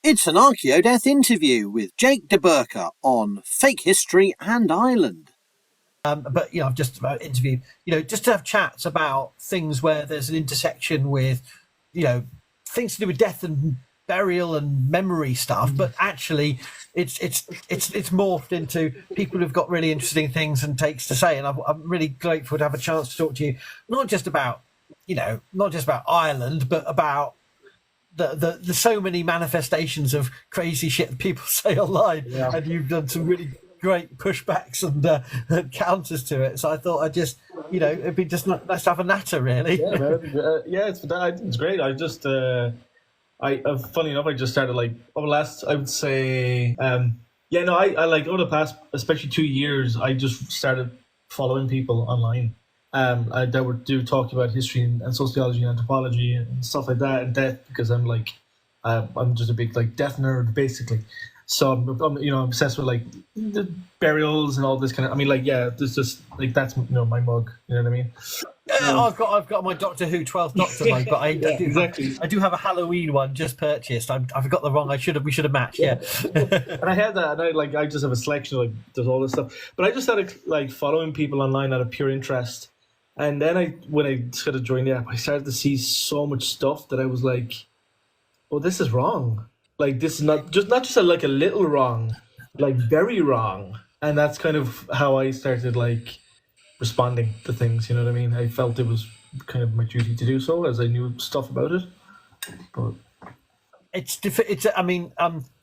It's an Archaeodeath interview with Jake de Búrca on fake history and Ireland. But I've just about interviewed, just to have chats about things where there's an intersection with, things to do with death and burial and memory stuff. But actually, it's morphed into people who've got really interesting things and takes to say. And I'm really grateful to have a chance to talk to you, not just about Ireland, but about the so many manifestations of crazy shit that people say online. Yeah. And you've done some really great pushbacks and counters to it. So I thought I'd just, it'd be just nice to have a natter, really. Yeah, man. It's great. I just, funny enough, I just started over the last, I would say, I over the past, especially 2 years, I just started following people online. That would talk about history and sociology and anthropology and stuff like that, and death, because I'm just a big death nerd basically. So I'm obsessed with the burials and all this kind of. There's just that's my mug. You know what I mean? I've got my Doctor Who 12th Doctor mug, but I do have a Halloween one just purchased. I forgot the wrong. We should have matched. Yeah. And I had that, and I just have a selection there's all this stuff. But I just started following people online out of pure interest. And then when I sort of joined the app, I started to see so much stuff that I was like, "Oh, this is wrong. This is not just a little wrong, very wrong." And that's kind of how I started responding to things. You know what I mean? I felt it was kind of my duty to do so, as I knew stuff about it. But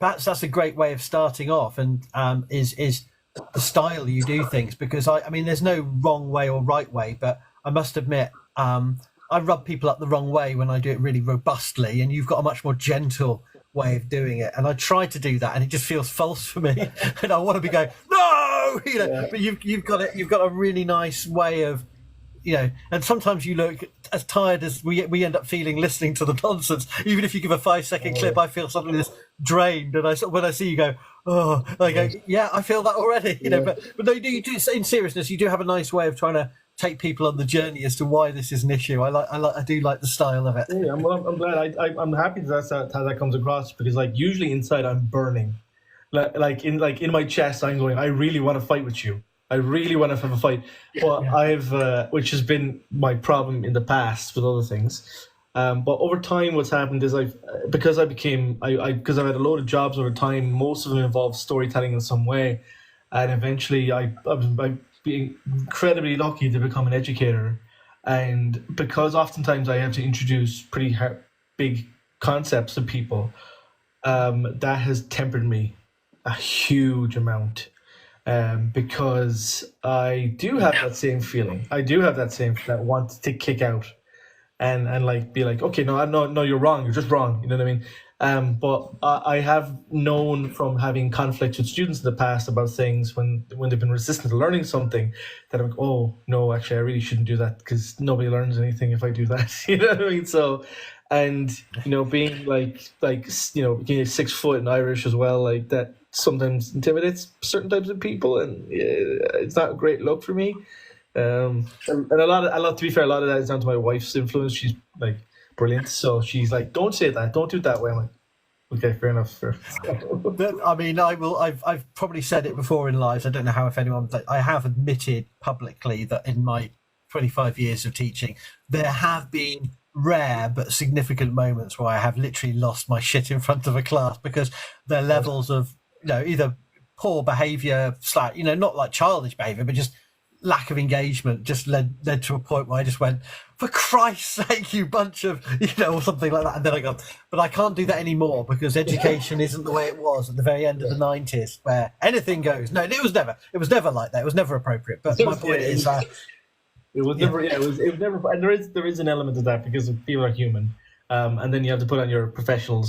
perhaps that's a great way of starting off, and is the style you do things, because there's no wrong way or right way, but I must admit I rub people up the wrong way when I do it really robustly, and you've got a much more gentle way of doing it, and I try to do that and it just feels false for me and I want to be going no, but you've got a really nice way of, and sometimes you look as tired as we end up feeling listening to the nonsense. Even if you give a 5-second clip, I feel suddenly this drained, and when I see you go, oh, I go, yeah, I feel that already, but no, you do, in seriousness, you do have a nice way of trying to take people on the journey as to why this is an issue. I do like the style of it. Yeah, I'm glad. I'm happy that's how that comes across, because usually inside I'm burning, in my chest I'm going, I really want to fight with you. I really want to have a fight. But I've, which has been my problem in the past with other things. But over time, what's happened is because I've had a load of jobs over time, most of them involve storytelling in some way. And eventually I've being incredibly lucky to become an educator. And because oftentimes I have to introduce pretty big concepts to people, that has tempered me a huge amount. Because I do have that same feeling. I do have that want to kick out and be okay, no, you're wrong. You're just wrong. You know what I mean? But I have known from having conflicts with students in the past about things when they've been resistant to learning something, that I'm like, oh no, actually I really shouldn't do that, because nobody learns anything if I do that. You know what I mean? So, and being being 6 foot and Irish as well, that sometimes intimidates certain types of people, and it's not a great look for me. And a lot, to be fair, a lot of that is down to my wife's influence. She's brilliant, so she's don't say that, don't do it that way. I'm like, okay, fair enough. But I've probably said it before in lives. I don't know how, if anyone, I have admitted publicly that in my 25 years of teaching, there have been rare but significant moments where I have literally lost my shit in front of a class, because their levels of either poor behavior / not childish behavior, but just lack of engagement just led to a point where I just went, for Christ's sake, you bunch of, or something like that. And then I go, but I can't do that anymore, because education isn't the way it was at the very end of the 90s, where anything goes. No, it was never like that. It was never appropriate. But my point is that it was never, it was never, and there is an element of that, because people are human. And then you have to put on your professional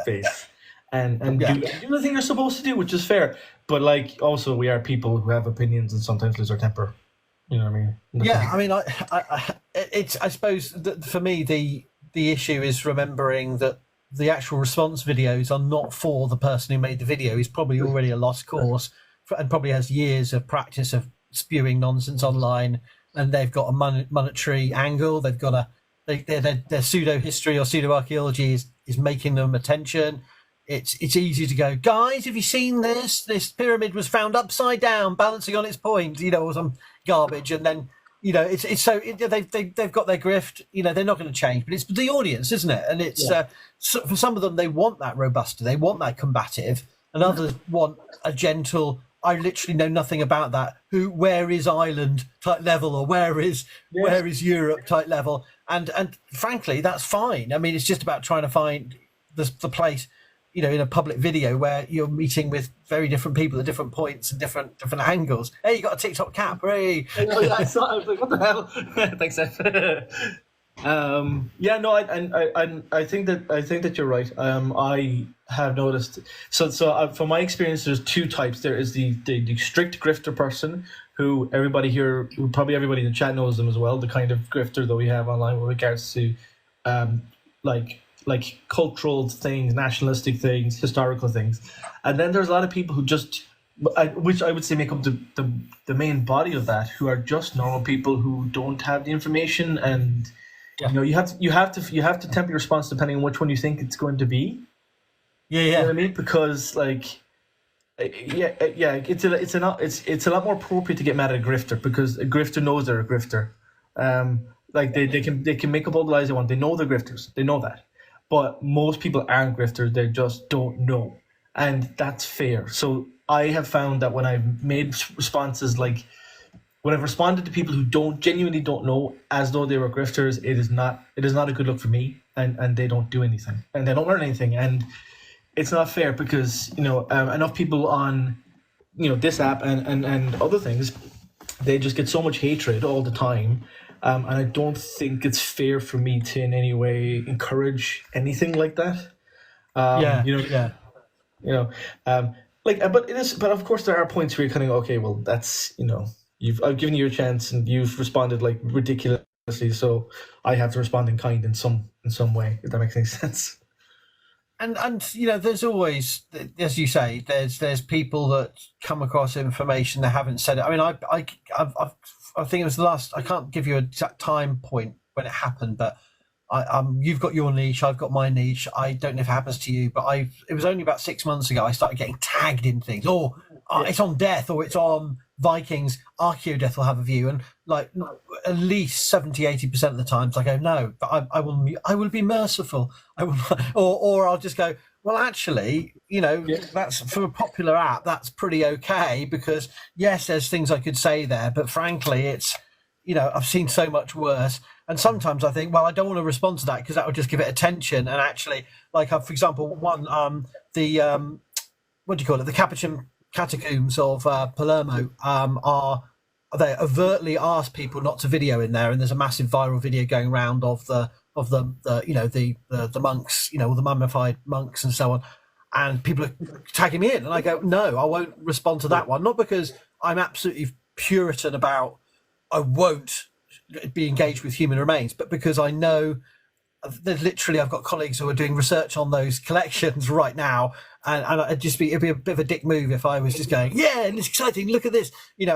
face. And do the thing you're supposed to do, which is fair. But also we are people who have opinions and sometimes lose our temper. You know what I mean? I suppose that for me the issue is remembering that the actual response videos are not for the person who made the video. He's probably already a lost cause and probably has years of practice of spewing nonsense online, and they've got a monetary angle. They've got their pseudo history or pseudo archaeology is making them attention. It's easy to go, guys, have you seen this? This pyramid was found upside down, balancing on its point, or some garbage. And then, they've got their grift. They're not going to change, but it's the audience, isn't it? And it's so for some of them, they want that robust, they want that combative, and others want a gentle, I literally know nothing about that. Where is Ireland type level, or where is Europe type level? And frankly, that's fine. I mean, it's just about trying to find the place, in a public video where you're meeting with very different people at different points and different angles. Hey, you got a TikTok cap, hey! I was like, what the hell? Thanks, Seth. I think that you're right. I have noticed. So from my experience, there's two types. There is the strict grifter person, who probably everybody in the chat knows them as well. The kind of grifter that we have online with regards to, like cultural things, nationalistic things, historical things, and then there's a lot of people who just, which I would say make up the main body of that, who are just normal people who don't have the information, and you have to temper your response depending on which one you think it's going to be. You know what I mean? Because it's a lot more appropriate to get mad at a grifter, because a grifter knows they're a grifter. They can make up all the lies they want. They know they're grifters. They know that. But most people aren't grifters, they just don't know. And that's fair. So I have found that when I've made responses, like when I've responded to people who genuinely don't know, as though they were grifters, it is not a good look for me, and they don't do anything, and they don't learn anything. And it's not fair, because enough people on this app and other things, they just get so much hatred all the time. And I don't think it's fair for me to in any way encourage anything like that. But it is. But of course, there are points where you're kind of okay. Well, that's I've given you a chance and you've responded like ridiculously, so I have to respond in kind in some way. If that makes any sense. And there's always, as you say, there's people that come across information they haven't said it. I mean, I think it was the last. I can't give you an exact time point when it happened, but you've got your niche, I've got my niche. I don't know if it happens to you, but it was only about 6 months ago I started getting tagged in things. It's on Death, or it's on Vikings. Archaeodeath will have a view, and like at least 70-80% of the times I go no, but I will be merciful. I will, or I'll just go, well, actually, that's for a popular app, that's pretty okay, because yes, there's things I could say there, but frankly, it's, I've seen so much worse. And sometimes I think, well, I don't want to respond to that because that would just give it attention. And actually, like, for example, one, the Capuchin catacombs of Palermo they overtly ask people not to video in there, and there's a massive viral video going around of the monks, all the mummified monks and so on, and people are tagging me in, and I go, no, I won't respond to that one, not because I'm absolutely Puritan about I won't be engaged with human remains, but because I know that literally I've got colleagues who are doing research on those collections right now, and it'd be a bit of a dick move if I was just going, yeah, and it's exciting, look at this, we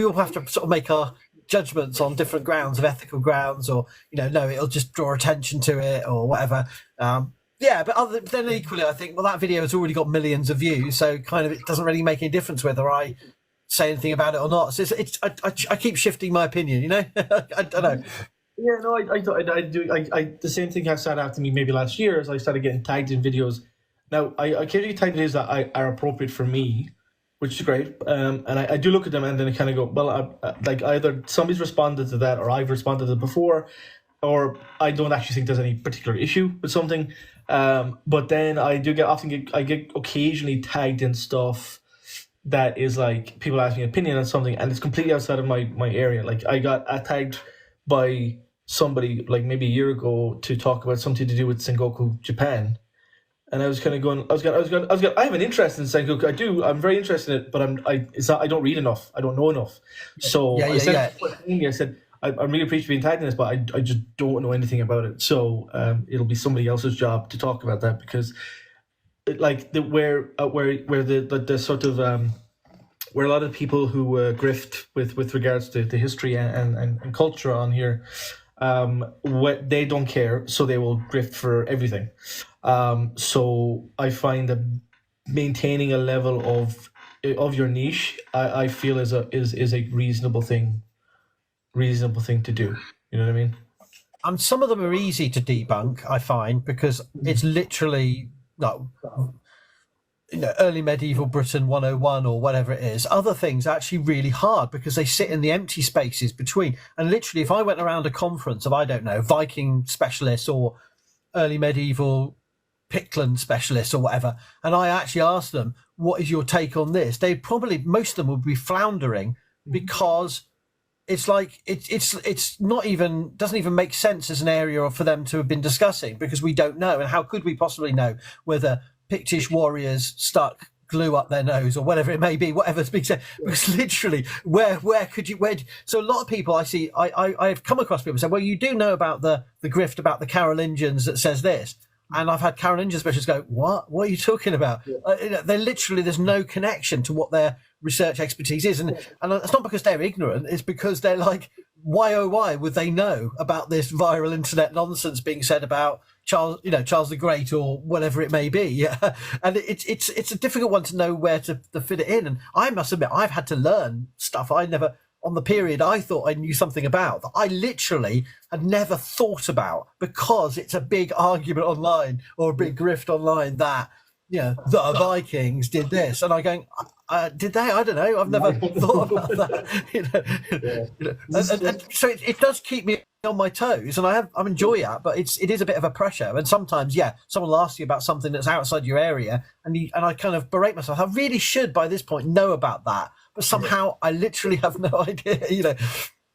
all have to sort of make our judgments on different grounds, of ethical grounds, or no, it'll just draw attention to it or whatever. But then equally, I think, well, that video has already got millions of views, so kind of it doesn't really make any difference whether I say anything about it or not. So I keep shifting my opinion, I don't know. Yeah, no, I do. The same thing has started after me maybe last year, as I started getting tagged in videos. Now, I occasionally tag videos that are appropriate for me, which is great. And I do look at them and then I kind of go, well, like either somebody's responded to that, or I've responded to it before, or I don't actually think there's any particular issue with something. But then I get occasionally tagged in stuff that is like people ask me an opinion on something, and it's completely outside of my area. Like I got tagged by somebody like maybe a year ago to talk about something to do with Sengoku Japan, and I was kind of going, I have an interest in Sengoku. I'm very interested in it, but I don't read enough. I don't know enough. So I said, I'm really appreciative being tagged in this, but I just don't know anything about it. So it'll be somebody else's job to talk about that, because where a lot of people who grift with regards to history and culture on here, They don't care, so they will grift for everything. So I find that maintaining a level of your niche, I feel is a reasonable thing to do. You know what I mean? And some of them are easy to debunk, I find, because it's literally early medieval Britain 101 or whatever it is. Other things are actually really hard because they sit in the empty spaces between. And literally, if I went around a conference of, I don't know, Viking specialists or early medieval Pictland specialists or whatever, and I actually asked them, what is your take on this? They probably, most of them would be floundering because it's like it's not even, doesn't even make sense as an area for them to have been discussing, because we don't know. And how could we possibly know whether Pictish warriors stuck glue up their nose or whatever it may be, whatever's being said? Because literally, where could you, so a lot of people I see, I've come across people say, well, you do know about the grift about the Carolingians that says this. And I've had Carolingian specialists go, what are you talking about? They're literally, there's no connection to what their research expertise is. And it's not because they're ignorant, it's because they're like, why would they know about this viral internet nonsense being said about Charles the Great or whatever it may be? Yeah. And it's a difficult one to know where to fit it in. And I must admit, I've had to learn stuff I never, on the period I thought I knew something about, that I literally had never thought about, because it's a big argument online or a big grift online that, the Vikings did this. And I'm going, did they? I don't know. I've never thought about that. And so it does keep me on my toes, and I enjoy that, but it is a bit of a pressure. And sometimes, someone will ask you about something that's outside your area, and I kind of berate myself. I really should by this point know about that, but somehow I literally have no idea.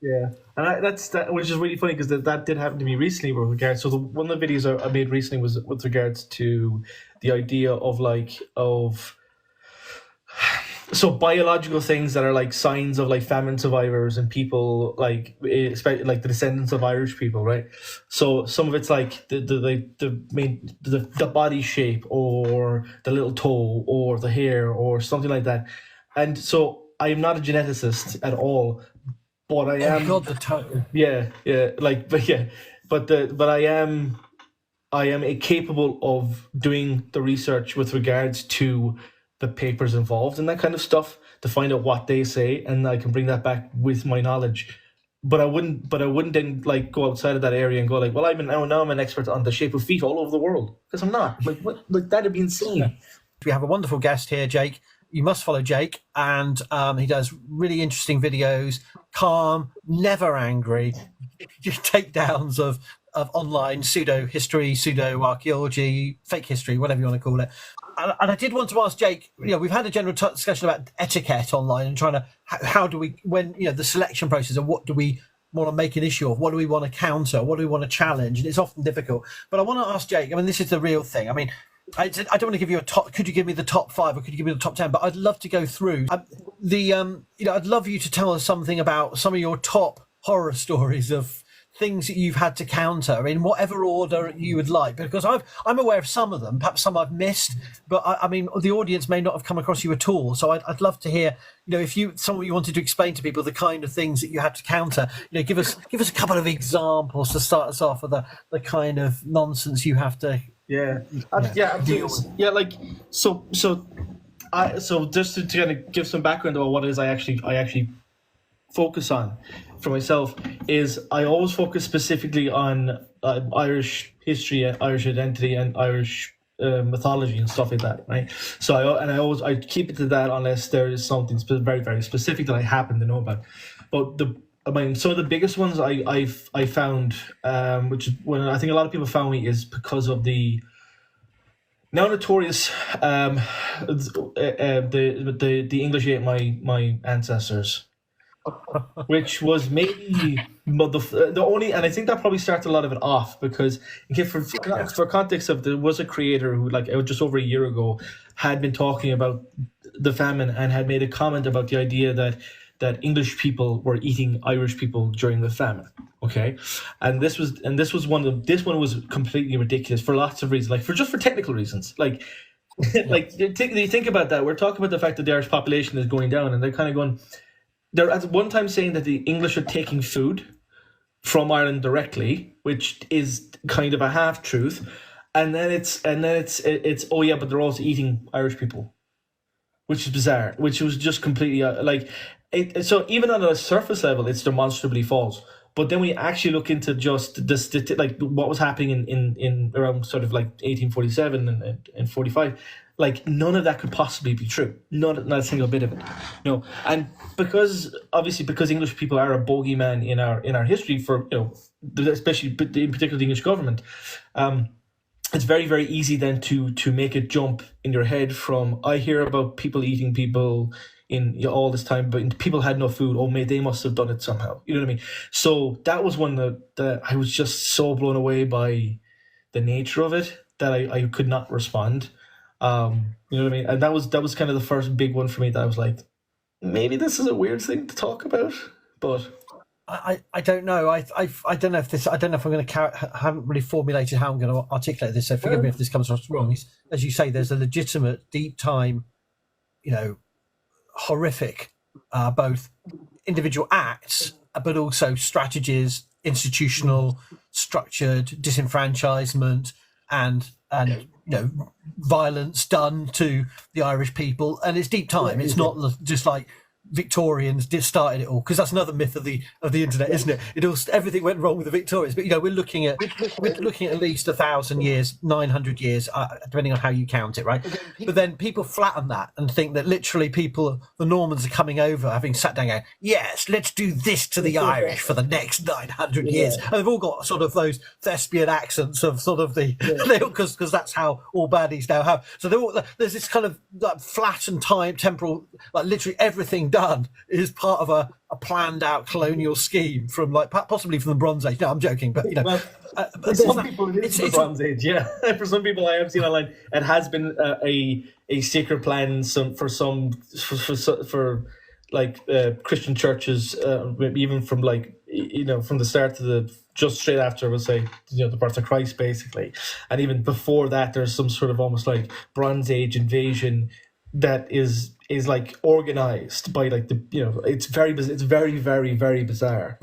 Yeah, and that's which is really funny, because that did happen to me recently with regards. So one of the videos I made recently was with regards to the idea of so biological things that are like signs of like famine survivors and people especially like the descendants of Irish people, right? So some of it's like the body shape, or the little toe, or the hair, or something like that. And so I am not a geneticist at all, but I am. God, the toe. But I am capable of doing the research with regards to the papers involved and that kind of stuff, to find out what they say, and I can bring that back with my knowledge. But I wouldn't then like go outside of that area and go like, well, now I'm an expert on the shape of feet all over the world, because I'm not. Like that'd be insane. We have a wonderful guest here, Jake. You must follow Jake, and he does really interesting videos, calm, never angry, takedowns of online pseudo history, pseudo archaeology, fake history, whatever you want to call it. And I did want to ask Jake, we've had a general discussion about etiquette online and trying to, how do we, when, the selection process, and what do we want to make an issue of? What do we want to counter? What do we want to challenge? And it's often difficult. But I want to ask Jake, this is the real thing. I don't want to give you a top. Could you give me the top 5, or could you give me the top 10? But I'd love to go through I'd love you to tell us something about some of your top horror stories of things that you've had to counter in whatever order you would like, because I'm aware of some of them, perhaps some I've missed, but the audience may not have come across you at all. So I'd love to hear, if you wanted to explain to people the kind of things that you had to counter. Give us a couple of examples to start us off with the kind of nonsense you have to. So just to kind of give some background about what it is I actually focus on for myself, is I always focus specifically on Irish history, Irish identity, and Irish mythology and stuff like that, right? So I keep it to that, unless there is something very, very specific that I happen to know about. But some of the biggest ones I found, which is when I think a lot of people found me, is because of the now notorious the English ate my ancestors, which was maybe the only, and I think that probably started a lot of it off, because for context there was a creator who, like, just over a year ago, had been talking about the famine and had made a comment about the idea that English people were eating Irish people during the famine. Okay, and this was one was completely ridiculous for lots of reasons, like for technical reasons, like you think about that. We're talking about the fact that the Irish population is going down, and they're kind of going. They're at one time saying that the English are taking food from Ireland directly, which is kind of a half truth, and then it's oh yeah, but they're also eating Irish people, which is bizarre, which was just completely so even on a surface level, it's demonstrably false. But then we actually look into just the like what was happening in around sort of like 1847 and 45. Like none of that could possibly be true. Not a single bit of it. No, and because English people are a bogeyman in our history for especially in particular the English government. It's very, very easy then to make a jump in your head from I hear about people eating people in all this time, but people had no food. Oh, they must have done it somehow. You know what I mean? So that was one that I was just so blown away by the nature of it that I could not respond. You know what I mean? And that was kind of the first big one for me that I was like, maybe this is a weird thing to talk about, but. I don't know. I don't know if I'm going to haven't really formulated how I'm going to articulate this. So forgive me if this comes across wrong. As you say, there's a legitimate deep time, horrific, both individual acts, but also strategies, institutional, structured disenfranchisement, and violence done to the Irish people. And it's deep time. It's not just like Victorians started it all, because that's another myth of the internet, isn't it? Everything went wrong with the Victorians, but we're looking at at least 1,000 years, 900 years, depending on how you count it, right? But then people flatten that and think that literally the Normans are coming over, having sat down, going, yes, let's do this to the Irish for the next 900 years, and they've all got sort of those thespian accents of sort of because that's how all baddies now have. So there's this kind of like flattened temporal, like literally everything done is part of a planned out colonial scheme from possibly from the Bronze Age. No, I'm joking, but for some people it's the Bronze Age. Yeah, for some people I have seen online, it has been a secret plan for Christian churches, even from from the start to just straight after, we'll say, the birth of Christ, basically, and even before that, there's some sort of almost like Bronze Age invasion that is like organized by it's very very very bizarre,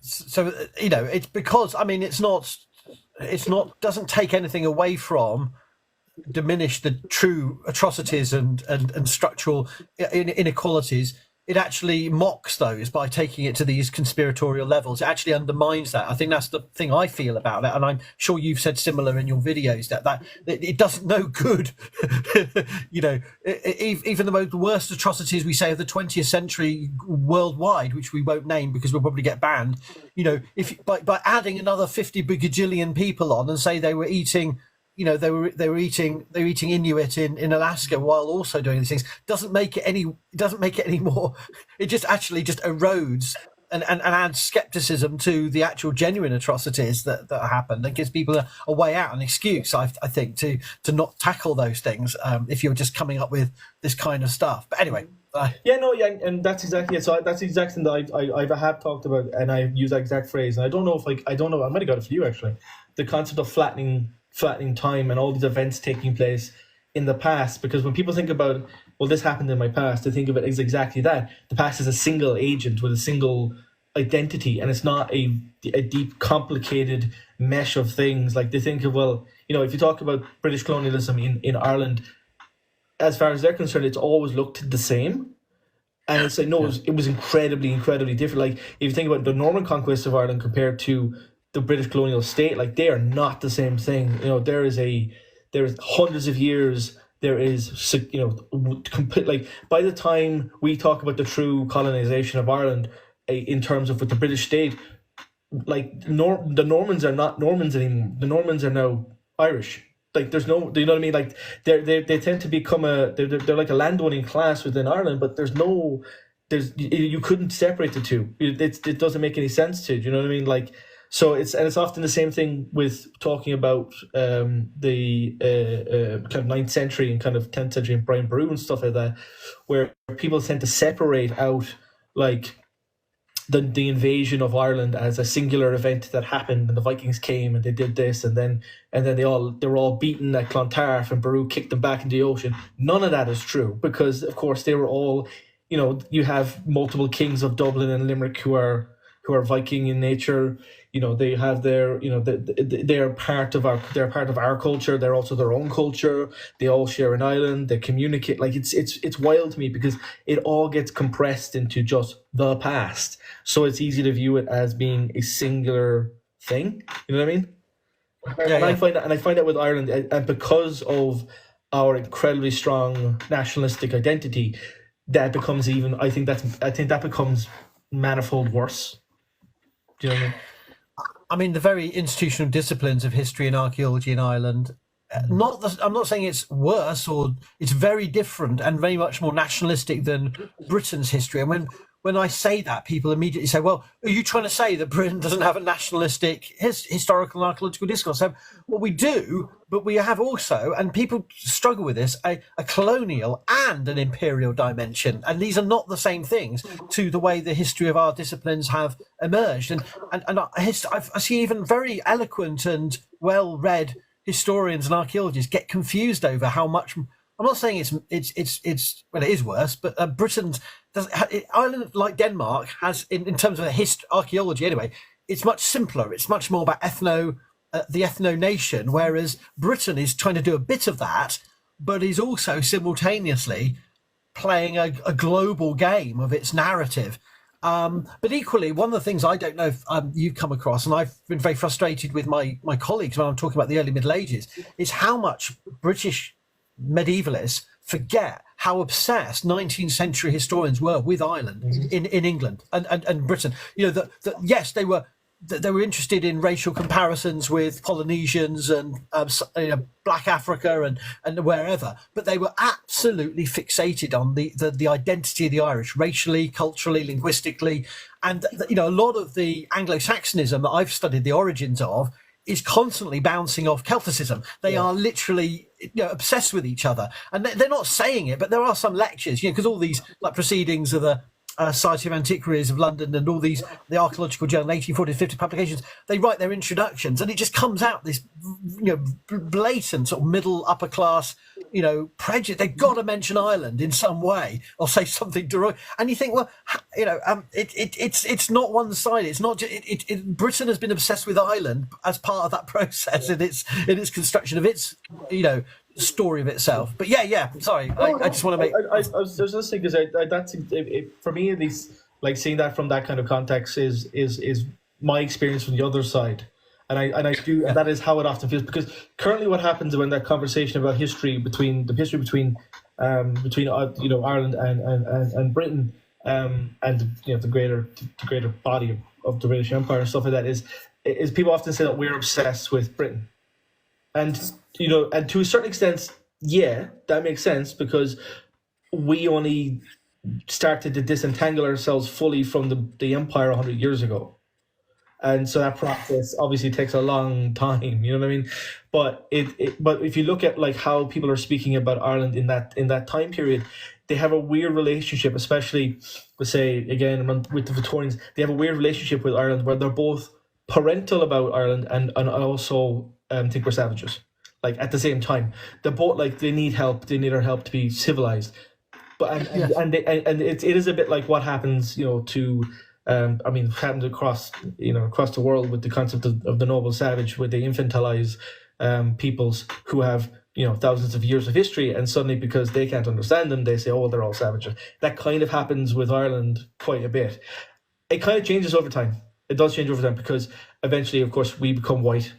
so it's because it's not doesn't take anything away from, diminish the true atrocities and structural inequalities. It actually mocks those by taking it to these conspiratorial levels. It actually undermines that. I think that's the thing I feel about it, and I'm sure you've said similar in your videos that it doesn't no good. Even the most worst atrocities we say of the 20th century worldwide, which we won't name because we'll probably get banned. If by adding another 50 bajillion people on and say they were eating. They were eating Inuit in Alaska while also doing these things. Doesn't make it any more. It just erodes and adds skepticism to the actual genuine atrocities that happened, and gives people a way out, an excuse, I think, to not tackle those things if you're just coming up with this kind of stuff. But anyway. And that's exactly it. So that's the exact thing that I have talked about, and I've used that exact phrase. And I don't know, I might have got it for you actually. The concept of flattening time and all these events taking place in the past, because when people think about, well, this happened in my past, they think of it as exactly that. The past is a single agent with a single identity, and it's not a deep, complicated mesh of things. Like they think of, well, if you talk about British colonialism in Ireland, as far as they're concerned, it's always looked the same. And it's like, no, it was incredibly, incredibly different. Like if you think about the Norman conquest of Ireland compared to the British colonial state, like they are not the same thing. There is hundreds of years. There is, complete, like by the time we talk about the true colonization of Ireland, in terms of with the British state, like the Normans are not Normans anymore. The Normans are now Irish. Like there's no, you know what I mean? Like they tend to become they're like a landowning class within Ireland, but you couldn't separate the two. It doesn't make any sense to, you know what I mean? Like. So it's often the same thing with talking about the kind of 9th century and kind of 10th century and Brian Boru and stuff like that, where people tend to separate out like the invasion of Ireland as a singular event that happened, and the Vikings came and they did this, and then they were all beaten at Clontarf and Boru kicked them back into the ocean. None of that is true, because of course they were all, you have multiple kings of Dublin and Limerick who are who are Viking in nature. You know, they have their, you know, they're part of our culture. They're also their own culture. They all share an island. They communicate. Like it's wild to me because it all gets compressed into just the past. So it's easy to view it as being a singular thing. You know what I mean? I find that with Ireland, and because of our incredibly strong nationalistic identity, that becomes even. I think that becomes manifold worse. Do you know what I mean? I mean, the very institutional disciplines of history and archaeology in Ireland. I'm not saying it's worse, or it's very different and very much more nationalistic than Britain's history. And when I say that, people immediately say, well, are you trying to say that Britain doesn't have a nationalistic historical and archaeological discourse? So, well, we do, but we have also, and people struggle with this, a colonial and an imperial dimension. And these are not the same things to the way the history of our disciplines have emerged. And I see even very eloquent and well-read historians and archaeologists get confused over how much. I'm not saying it's well, it is worse, but Ireland, like Denmark, has in terms of archaeology anyway, it's much simpler. It's much more about the ethno nation, whereas Britain is trying to do a bit of that, but is also simultaneously playing a global game of its narrative. But equally, one of the things I don't know if you've come across, and I've been very frustrated with my colleagues when I'm talking about the early Middle Ages, is how much British medievalists forget how obsessed 19th century historians were with Ireland in England and Britain. You know, that yes, they were interested in racial comparisons with Polynesians and Black Africa and wherever, but they were absolutely fixated on the identity of the Irish, racially, culturally, linguistically, and you know, a lot of the Anglo-Saxonism that I've studied the origins of is constantly bouncing off Celticism. They are literally, you know, obsessed with each other, and they're not saying it, but there are some lectures, you know, because all these like proceedings of the Society of Antiquaries of London and all these, the Archaeological Journal, 1840s, 50 publications, they write their introductions, and it just comes out this, you know, blatant sort of middle upper class, you know, prejudice. They've got to mention Ireland in some way or say something derogatory, and you think, well, you know, it's not one sided. It's not just, Britain has been obsessed with Ireland as part of that process in its construction of its, you know, story of itself. But sorry, I just want to make. I was just listening because that's for me at least, like seeing that from that kind of context is my experience from the other side, and I do, and that is how it often feels, because currently what happens when that conversation about history between you know, Ireland and Britain, and you know, the greater body of the British Empire and stuff like that is people often say that we're obsessed with Britain. And, you know, and to a certain extent, yeah, that makes sense, because we only started to disentangle ourselves fully from the empire 100 years ago. And so that process obviously takes a long time, you know what I mean? But but if you look at like how people are speaking about Ireland in that time period, they have a weird relationship, especially, let's say, again, with the Victorians, they have a weird relationship with Ireland where they're both parental about Ireland and also think we're savages, like at the same time. They're both like, they need help, they need our help to be civilized, but and it is a bit like what happens, you know, to I mean, happens across the world with the concept of the noble savage, where they infantilize peoples who have, you know, thousands of years of history, and suddenly because they can't understand them, they say, oh, they're all savages. That kind of happens with Ireland quite a bit. It kind of changes over time. It does change over time, because eventually, of course, we become white,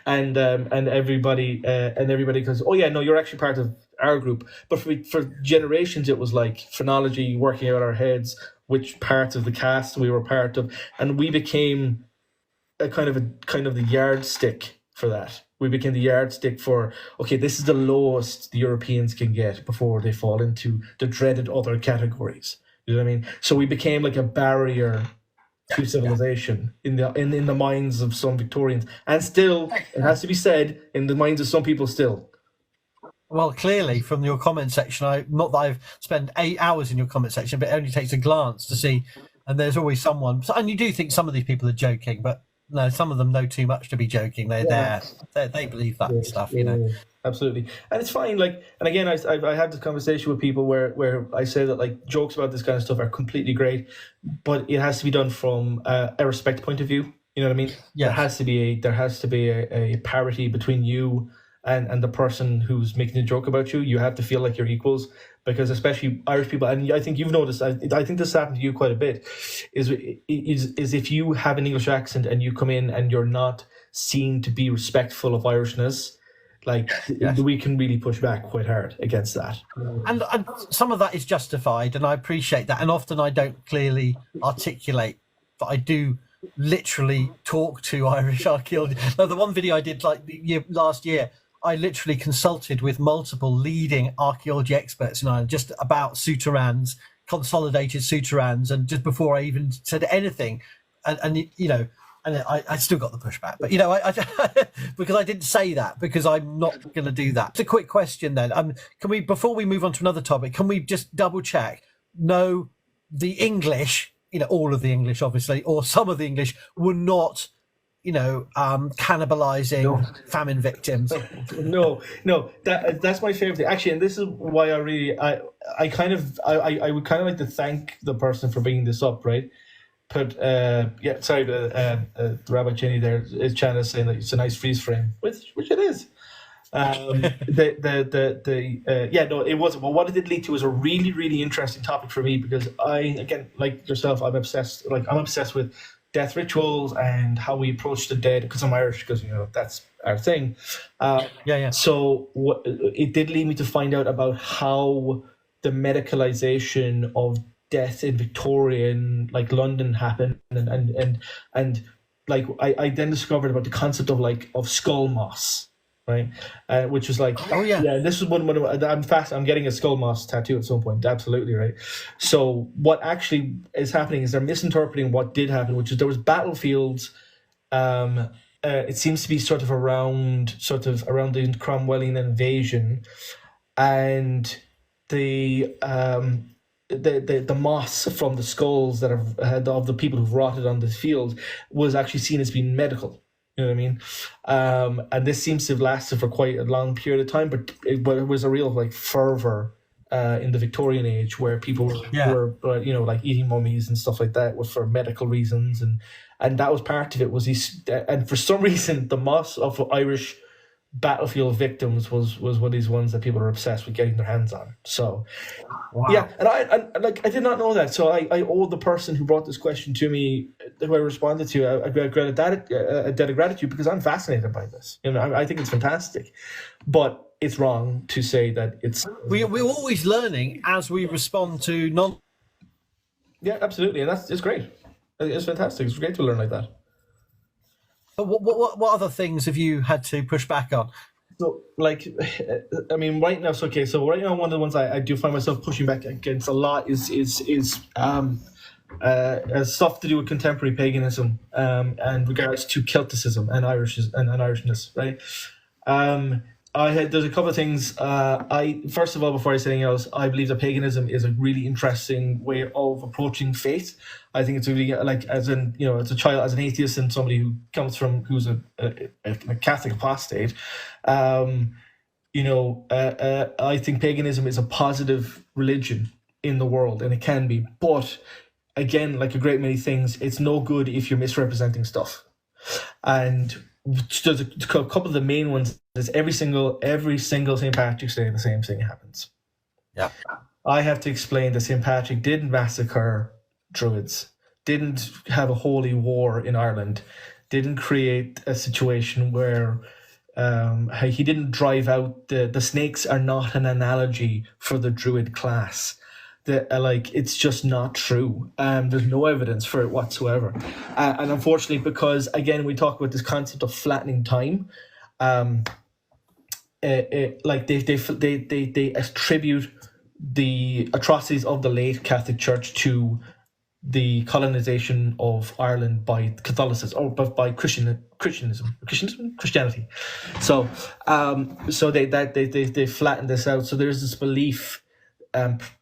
and everybody goes, oh yeah, no, you're actually part of our group. But for generations, it was like phrenology, working out our heads which parts of the cast we were part of, and we became a kind of the yardstick for that. We became the yardstick for, okay, this is the lowest the Europeans can get before they fall into the dreaded other categories. You know what I mean? So we became like a barrier to civilization in the minds of some Victorians, and still, it has to be said, in the minds of some people still. Well, clearly from your comment section, not that I've spent 8 hours in your comment section, but it only takes a glance to see, and there's always someone. And you do think some of these people are joking, but no, some of them know too much to be joking. They believe that stuff, you know. Absolutely, and it's fine. Like, and again, I had this conversation with people where I say that like jokes about this kind of stuff are completely great, but it has to be done from a respect point of view. You know what I mean? Yes. There has to be a parity between you and the person who's making a joke about you. You have to feel like you're equals, because especially Irish people, and I think you've noticed, I think this happened to you quite a bit, is if you have an English accent and you come in and you're not seen to be respectful of Irishness, like, we can really push back quite hard against that. And some of that is justified, and I appreciate that. And often I don't clearly articulate, but I do literally talk to Irish archaeologists. Now, the one video I did last year, I literally consulted with multiple leading archaeology experts in Ireland just about souterrains, consolidated souterrains, and just before I even said anything, and you know, and I still got the pushback, but you know, I because I didn't say that, because I'm not going to do that. It's a quick question then. Can we, before we move on to another topic, can we just double check? No, the English, you know, all of the English, obviously, or some of the English were not, you know, cannibalizing famine victims. No, that's my favorite thing, actually, and this is why I would kind of like to thank the person for bringing this up, right? But Rabbi Cheney there is trying to say that it's a nice freeze frame, which it is. It wasn't. Well, what it did lead to was a really, really interesting topic for me, because again, like yourself, I'm obsessed with death rituals and how we approach the dead, because I'm Irish, because, you know, that's our thing. So it did lead me to find out about how the medicalization of death in Victorian, like, London happened, and like I then discovered about the concept of skull moss, right? Which was like, this was one of I'm getting a skull moss tattoo at some point, absolutely, right? So what actually is happening is they're misinterpreting what did happen, which is there was battlefields. It seems to be sort of around the Cromwellian invasion, and the moss from the skulls that of the people who've rotted on this field was actually seen as being medical. You know what I mean? And this seems to have lasted for quite a long period of time, but it was a real, like, fervor in the Victorian age, where people were you know, like, eating mummies and stuff like that was for medical reasons, and that was part of it. And for some reason, the moss of Irish battlefield victims was one of these ones that people are obsessed with getting their hands on. So and I did not know that, so I owe the person who brought this question to me, who I responded to, a debt of gratitude, because I'm fascinated by this. You know, I think it's fantastic, but it's wrong to say that it's we're always learning as we respond to absolutely, and it's great. It's fantastic. It's great to learn like that. What other things have you had to push back on? So, like, I mean, right now, right now, one of the ones I do find myself pushing back against a lot is stuff to do with contemporary paganism, and regards to Celticism and Irishness, right? There's a couple of things. First of all, before I say anything else, I believe that paganism is a really interesting way of approaching faith. I think it's really, like, as an atheist and somebody who's a Catholic apostate. I think paganism is a positive religion in the world, and it can be. But again, like a great many things, it's no good if you're misrepresenting stuff. And there's a couple of the main ones is every single St. Patrick's Day the same thing happens. Yeah. I have to explain that St. Patrick didn't massacre Druids, didn't have a holy war in Ireland, didn't create a situation where he didn't drive out the snakes are not an analogy for the Druid class. It's just not true. There's no evidence for it whatsoever, and unfortunately, because again we talk about this concept of flattening time, they attribute the atrocities of the late Catholic Church to the colonization of Ireland by Catholicism or by Christianity. So they flattened this out. So there's this belief,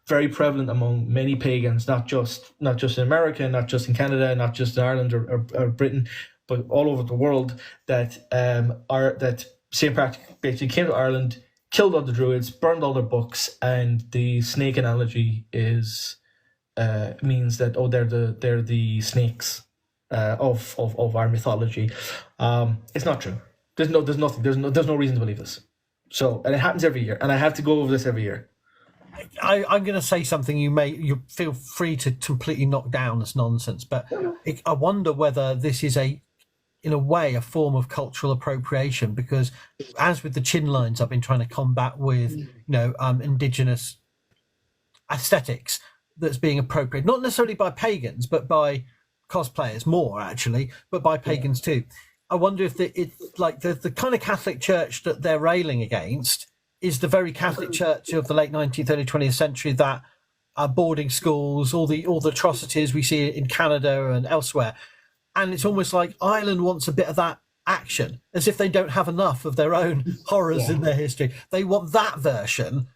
very prevalent among many pagans, not just in America, not just in Canada, not just in Ireland or Britain, but all over the world, that that St. Patrick basically came to Ireland, killed all the druids, burned all their books, and the snake analogy means that they're the snakes of our mythology. It's not true. There's no reason to believe this. So, and it happens every year, and I have to go over this every year. I'm going to say something you feel free to completely knock down as nonsense, but I wonder whether this is in a way, a form of cultural appropriation, because as with the chin lines, I've been trying to combat with, indigenous aesthetics that's being appropriated, not necessarily by pagans, but by cosplayers more actually, but by pagans too. I wonder if it's like the kind of Catholic Church that they're railing against is the very Catholic Church of the late 19th, early 20th century that boarding schools, all the atrocities we see in Canada and elsewhere. And it's almost like Ireland wants a bit of that action, as if they don't have enough of their own horrors in their history. They want that version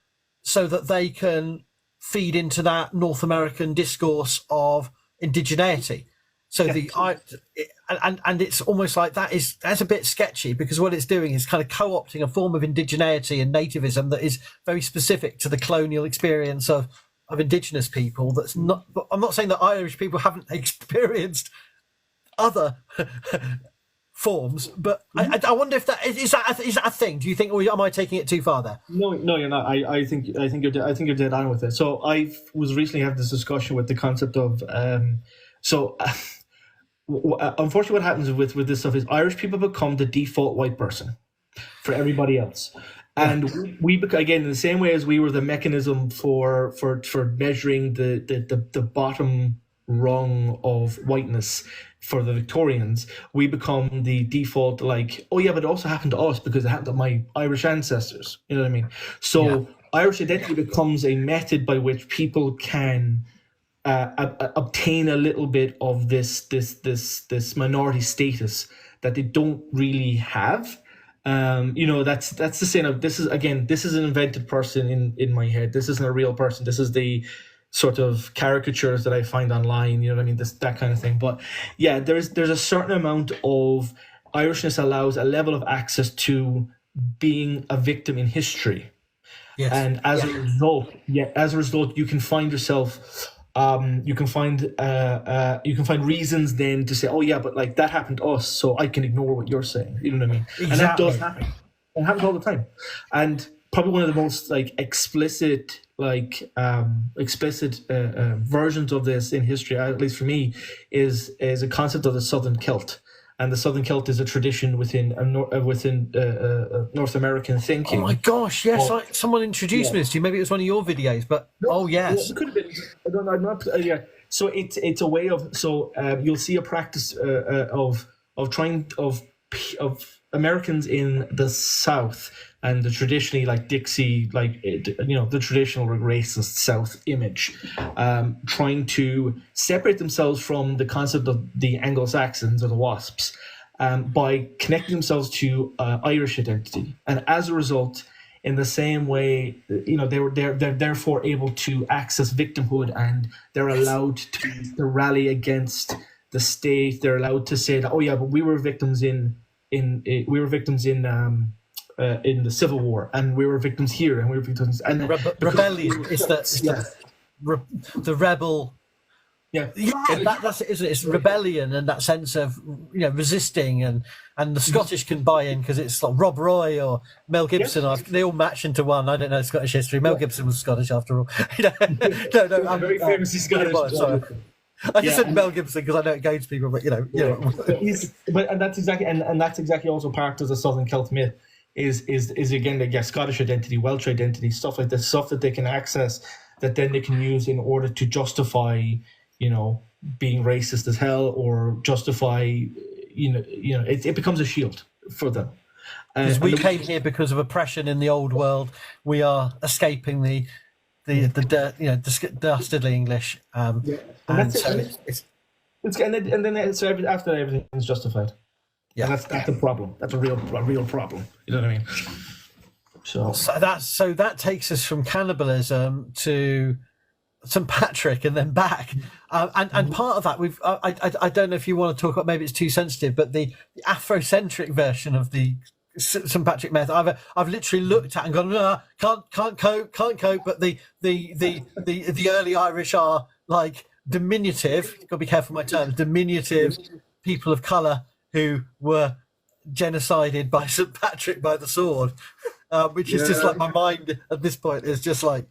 so that they can feed into that North American discourse of indigeneity. So and it's almost like that's a bit sketchy, because what it's doing is kind of co-opting a form of indigeneity and nativism that is very specific to the colonial experience of indigenous people. That's not. I'm not saying that Irish people haven't experienced other forms, but I wonder if that is that a thing. Do you think, or am I taking it too far there? No, you're not. I think you're dead on with it. So I was recently having this discussion with the concept of unfortunately, what happens with this stuff is Irish people become the default white person for everybody else, and we again, in the same way as we were the mechanism for measuring the bottom rung of whiteness for the Victorians, we become the default, like, oh yeah, but it also happened to us because it happened to my Irish ancestors. You know what I mean? So Irish identity becomes a method by which people can obtain a little bit of this minority status that they don't really have. That's the saying of, this is an invented person in my head. This isn't a real person. This is the sort of caricatures that I find online. You know what I mean? That kind of thing. But yeah, there's a certain amount of Irishness allows a level of access to being a victim in history. Yes. And as a result, you can find yourself. You can find reasons then to say, oh yeah, but like that happened to us, so I can ignore what you're saying. You know what I mean? Exactly. And that does happen. It happens all the time. And probably one of the most like explicit versions of this in history, at least for me, is a concept of the Southern Celt. And the Southern Celt is a tradition within North American thinking. Oh my gosh, yes! Someone introduced me to you. Maybe it was one of your videos, but yes, it could have been. I don't know. I'm not. So it's a way of. So you'll see a practice of Americans in the South and the traditionally like Dixie, the traditional racist South image, trying to separate themselves from the concept of the Anglo-Saxons or the WASPs by connecting themselves to Irish identity, and as a result, in the same way, they're therefore able to access victimhood, and they're allowed to rally against the state. They're allowed to say that, oh yeah, but we were victims in the Civil War, and we were victims here, and we were victims. And rebellion is the rebel. That's it, isn't it? It's rebellion and that sense of resisting, and the Scottish can buy in because it's like Rob Roy or Mel Gibson. They all match into one. I don't know Scottish history. Mel Gibson was Scottish after all. No, I'm very famously Scottish. Sorry. I just said Mel Gibson because I know it goes people, but and that's exactly also part of the Southern Celt myth. Is again, I guess, Scottish identity, Welsh identity, stuff like this, stuff that they can access, that then they can use in order to justify, being racist as hell, or justify, it becomes a shield for them. Because we came here because of oppression in the old world. We are escaping the dastardly English. And then after everything is justified. Yeah, and that's a problem. That's a real problem. You know what I mean? So that takes us from cannibalism to St. Patrick and then back. And part of that, I don't know if you want to talk about, maybe it's too sensitive, but the Afrocentric version of the St. Patrick myth, I've literally looked at and gone, no, can't cope. But the early Irish are like diminutive. Got to be careful with my terms. Diminutive people of colour who were genocided by St. Patrick by the sword, which is just like, my mind at this point is just like,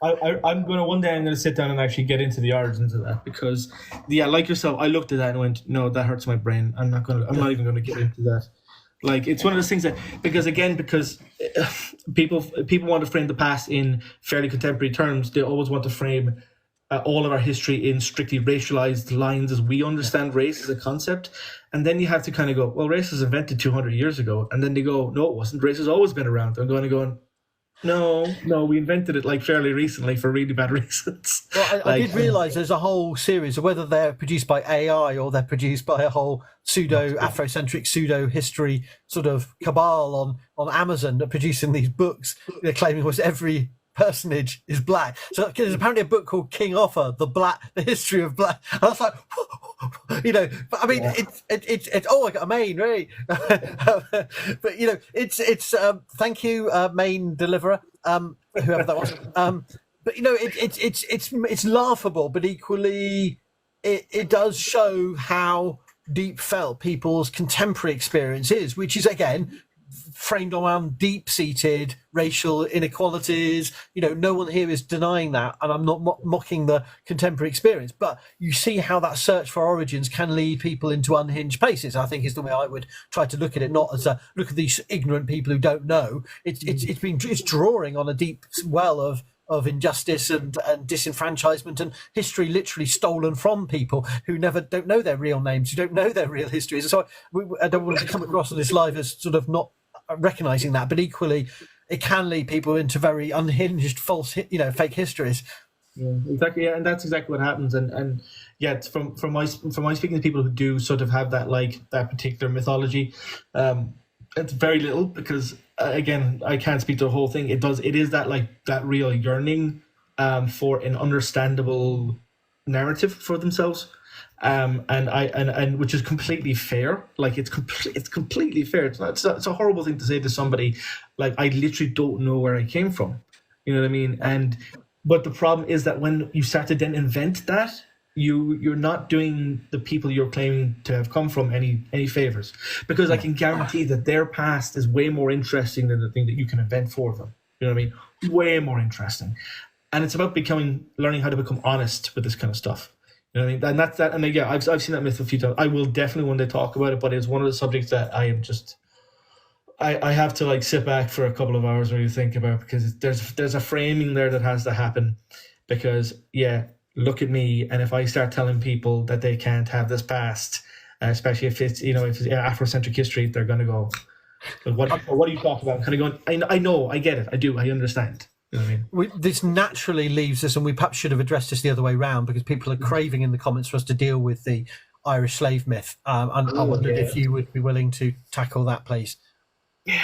I'm going to sit down and actually get into the origins of that, because like yourself, I looked at that and went, no, that hurts my brain. I'm not even going to get into that. Like, it's one of those things that, because people want to frame the past in fairly contemporary terms. They always want to frame all of our history in strictly racialized lines as we understand race as a concept. And then you have to kind of go, well, race was invented 200 years ago. And then they go, no, it wasn't. Race has always been around. I'm going, no, we invented it like fairly recently for really bad reasons. Well, I did realise there's a whole series of, whether they're produced by AI or they're produced by a whole Afrocentric pseudo history sort of cabal on Amazon, that producing these books they're claiming was every personage is black. So there's apparently a book called King Offa, the history of black. And I was like, but I mean, it's I got a main, really. But it's thank you, main deliverer, whoever that was. But it's laughable, but equally it does show how deep felt people's contemporary experience is, which is, again, framed around deep-seated racial inequalities. No one here is denying that, and I'm not mocking the contemporary experience, but you see how that search for origins can lead people into unhinged places, I think, is the way I would try to look at it, not as a look at these ignorant people who don't know. It's drawing on a deep well of injustice and disenfranchisement, and history literally stolen from people who don't know their real names, who don't know their real histories. So I don't want to come across on this live as sort of not recognizing that, but equally it can lead people into very unhinged, false, fake histories. Yeah, exactly. Yeah, and that's exactly what happens. And yeah, it's from my speaking to people who do sort of have that, like, that particular mythology, it's very little, because again, I can't speak to the whole thing. It is that, like, that real yearning for an understandable narrative for themselves. And which is completely fair. Like, it's completely fair. It's a horrible thing to say to somebody, like, I literally don't know where I came from. You know what I mean? But the problem is that when you start to then invent that, you're not doing the people you're claiming to have come from any favors, because I can guarantee that their past is way more interesting than the thing that you can invent for them. You know what I mean? Way more interesting. And it's about learning how to become honest with this kind of stuff. You know what I mean? And that's that. And yeah, I've seen that myth a few times. I will definitely one day talk about it, but it's one of the subjects that I am just, I have to, like, sit back for a couple of hours really think about, because there's a framing there that has to happen. Because look at me, and if I start telling people that they can't have this past, especially if it's Afrocentric history, they're going to go, what are you talking about? I'm kind of going, I know, I get it, I understand. You know what I mean? This naturally leaves us, and we perhaps should have addressed this the other way round, because people are craving in the comments for us to deal with the Irish slave myth. And I wondered if you would be willing to tackle that, please. Yeah.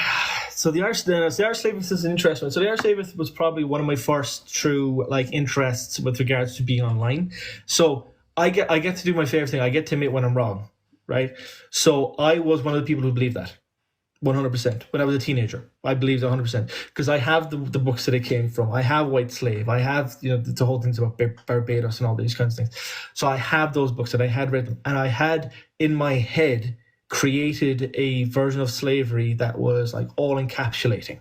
So the Irish slave myth is an interesting one. So the Irish slave myth was probably one of my first true, like, interests with regards to being online. So I get to do my favorite thing. I get to admit when I'm wrong, right? So I was one of the people who believed that. 100%. When I was a teenager, I believed 100%, because I have the books that it came from. I have White Slave. I have, the whole things about Barbados and all these kinds of things. So I have those books, and I had read them, and I had in my head created a version of slavery that was, like, all encapsulating.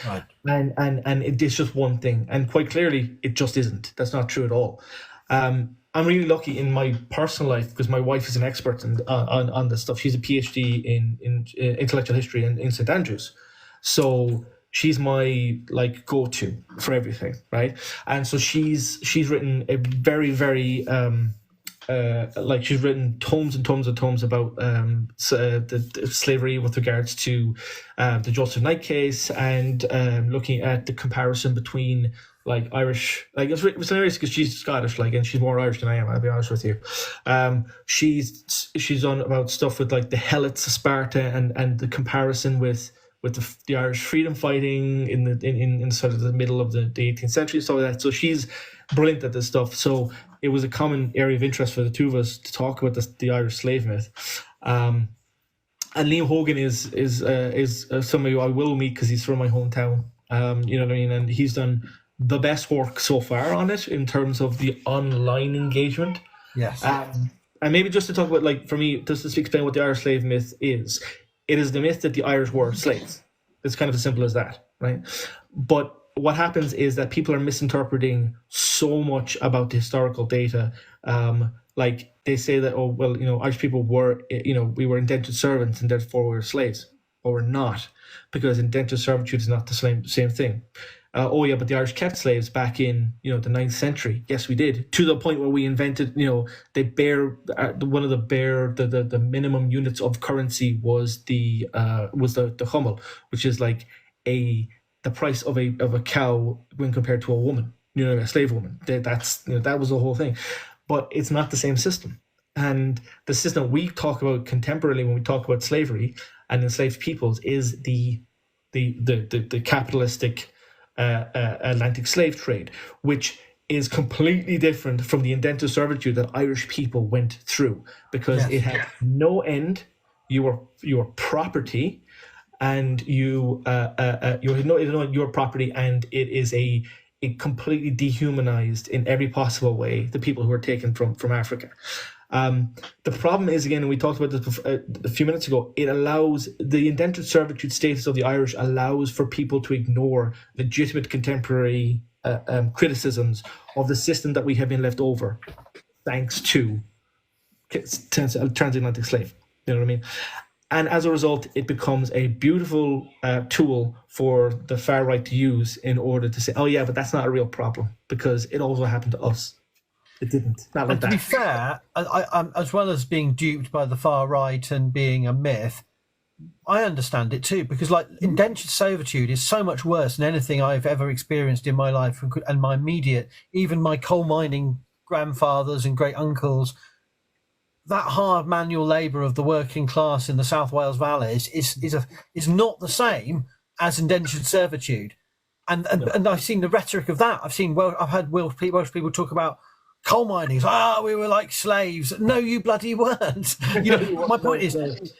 Right. And it's just one thing, and quite clearly it just isn't. That's not true at all. I'm really lucky in my personal life, because my wife is an expert on this stuff. She's a PhD in intellectual history in St. Andrews. So she's my, like, go-to for everything, right? And so she's written a very, very she's written tomes and tomes and tomes about the slavery with regards to the Joseph Knight case, and looking at the comparison between, like, Irish, like, it's hilarious because she's Scottish, like, and she's more Irish than I am, I'll be honest with you. She's on about stuff with, like, the Helots of Sparta, and the comparison with with the Irish freedom fighting in sort of the middle of the 18th century, stuff like that. So she's brilliant at this stuff. So it was a common area of interest for the two of us to talk about the Irish slave myth. And Liam Hogan is somebody who I will meet because he's from my hometown. You know what I mean? And he's done the best work so far on it in terms of the online engagement. Yes. And maybe just to talk about, like, for me, just to explain what the Irish slave myth is. It is the myth that the Irish were slaves. It's kind of as simple as that, right? But what happens is that people are misinterpreting so much about the historical data. Like, they say that, oh, well, you know, Irish people were, you know, we were indentured servants and therefore we were slaves. But we're not, because indentured servitude is not the same thing. Oh yeah, but the Irish kept slaves back in, you know, the 9th century. Yes, we did, to the point where we invented, you know, they bear one of the minimum units of currency was the hummel, which is like the price of a cow when compared to a woman, you know, a slave woman. That's, you know, that was the whole thing, but it's not the same system. And the system we talk about contemporarily when we talk about slavery and enslaved peoples is the capitalistic Atlantic slave trade, which is completely different from the indentured servitude that Irish people went through, because it had no end. You were property, and you had your property, and it is a completely dehumanized in every possible way the people who were taken from Africa. The problem is, again, and we talked about this a few minutes ago, it allows the indentured servitude status of the Irish allows for people to ignore legitimate contemporary criticisms of the system that we have been left over thanks to transatlantic slave. You know what I mean? And as a result, it becomes a beautiful tool for the far right to use in order to say, oh yeah, but that's not a real problem because it also happened to us. It didn't. Not like and to be fair, I, as well as being duped by the far right and being a myth, I understand it too, because like indentured servitude is so much worse than anything I've ever experienced in my life, and my immediate, even my coal mining grandfathers and great uncles. That hard manual labour of the working class in the South Wales valleys is not the same as indentured servitude, and I've seen the rhetoric of that. I've had Welsh people talk about coal mining. We were like slaves. No, you bloody weren't. You know, my point is,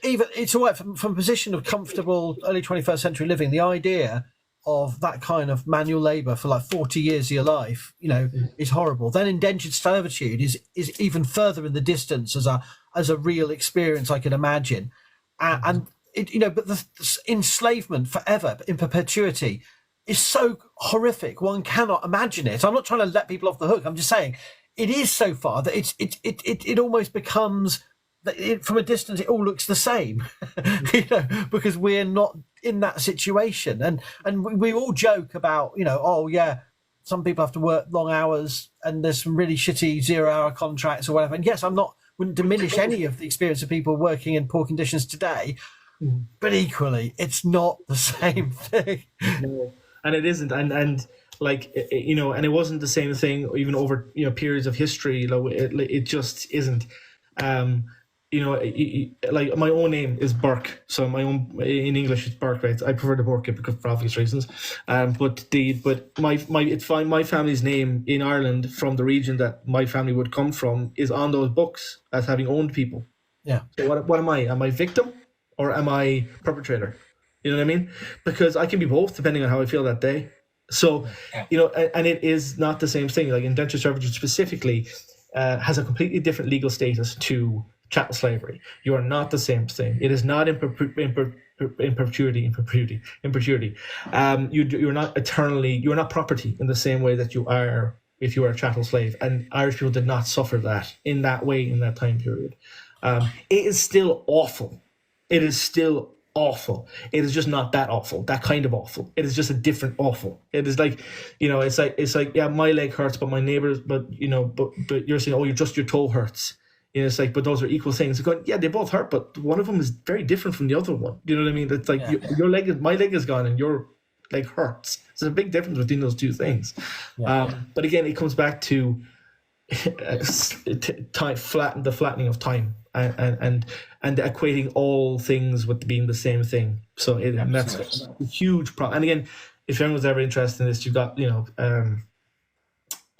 even it's all right from a position of comfortable early 21st century living. The idea of that kind of manual labour for like 40 years of your life, you know, is horrible. Then indentured servitude is even further in the distance as a real experience I can imagine, and it, you know, but the enslavement forever in perpetuity is so horrific. One cannot imagine it. I'm not trying to let people off the hook. I'm just saying it is so far that it almost becomes that from a distance it all looks the same, you know, because we're not in that situation, and we all joke about, you know, oh yeah, some people have to work long hours and there's some really shitty 0-hour contracts or whatever. And yes, wouldn't diminish any of the experience of people working in poor conditions today, but equally, it's not the same thing. No, and it isn't, and like, you know, and it wasn't the same thing even over, you know, periods of history. It just isn't. You know, like my own name is Burke, so my own in English it's Burke, right? I prefer to Burke it because for obvious reasons. But my family's name in Ireland from the region that my family would come from is on those books as having owned people. Yeah. So what am I? Am I victim or am I perpetrator? You know what I mean? Because I can be both depending on how I feel that day. So, you know, and it is not the same thing. Like indentured servitude specifically has a completely different legal status to chattel slavery. You are not the same thing. It is not in perpetuity. You're not eternally. You are not property in the same way that you are if you are a chattel slave. And Irish people did not suffer that in that way in that time period. It is still awful. It is still awful. It is just not that awful. That kind of awful. It is just a different awful. It is like, you know, it's like yeah, my leg hurts, but my neighbor's, but you know, but you're saying, oh, your toe hurts. You know, it's like, but those are equal things. It's going, yeah, they both hurt, but one of them is very different from the other one. You know what I mean? It's like my leg is gone and your leg hurts. There's a big difference between those two things. But again, it comes back to the flattening of time, and equating all things with being the same thing. So and that's a huge problem. And again, if anyone's ever interested in this, you've got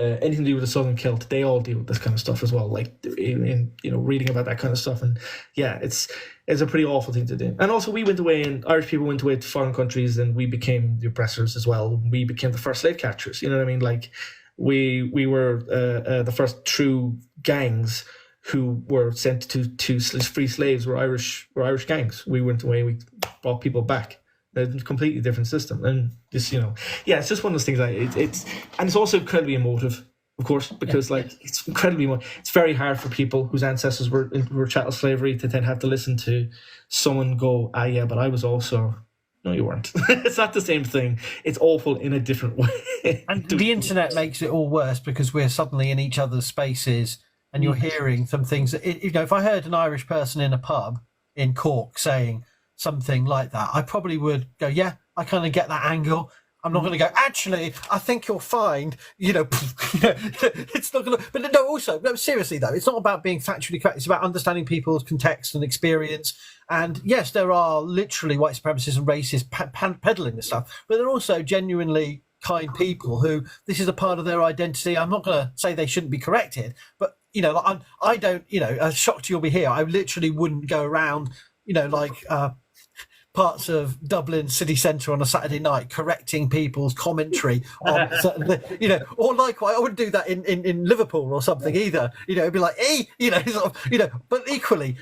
anything to do with the Southern Kilt, they all deal with this kind of stuff as well. Like in reading about that kind of stuff, and yeah, it's a pretty awful thing to do. And also, we went away, and Irish people went away to foreign countries, and we became the oppressors as well. We became the first slave catchers. You know what I mean? Like we were the first true gangs who were sent to free slaves. Were Irish gangs. We went away, we brought people back. A completely different system, and just it's just one of those things. It's also incredibly emotive, of course, because it's incredibly. It's very hard for people whose ancestors were chattel slavery to then have to listen to someone go, yeah, but I was also. No, you weren't. It's not the same thing. It's awful in a different way. And the internet makes it all worse because we're suddenly in each other's spaces, and you're hearing some things. If I heard an Irish person in a pub in Cork saying something like that, I probably would go, yeah, I kind of get that angle. I'm not going to go, actually, I think you'll find, it's not going to, but no, seriously though, it's not about being factually correct. It's about understanding people's context and experience. And yes, there are literally white supremacists and racists peddling this stuff, but they're also genuinely kind people who this is a part of their identity. I'm not going to say they shouldn't be corrected, but, I don't, as shocked you'll be here, I literally wouldn't go around, parts of Dublin city centre on a Saturday night correcting people's commentary on or likewise I wouldn't do that in Liverpool or something either. It'd be like, but equally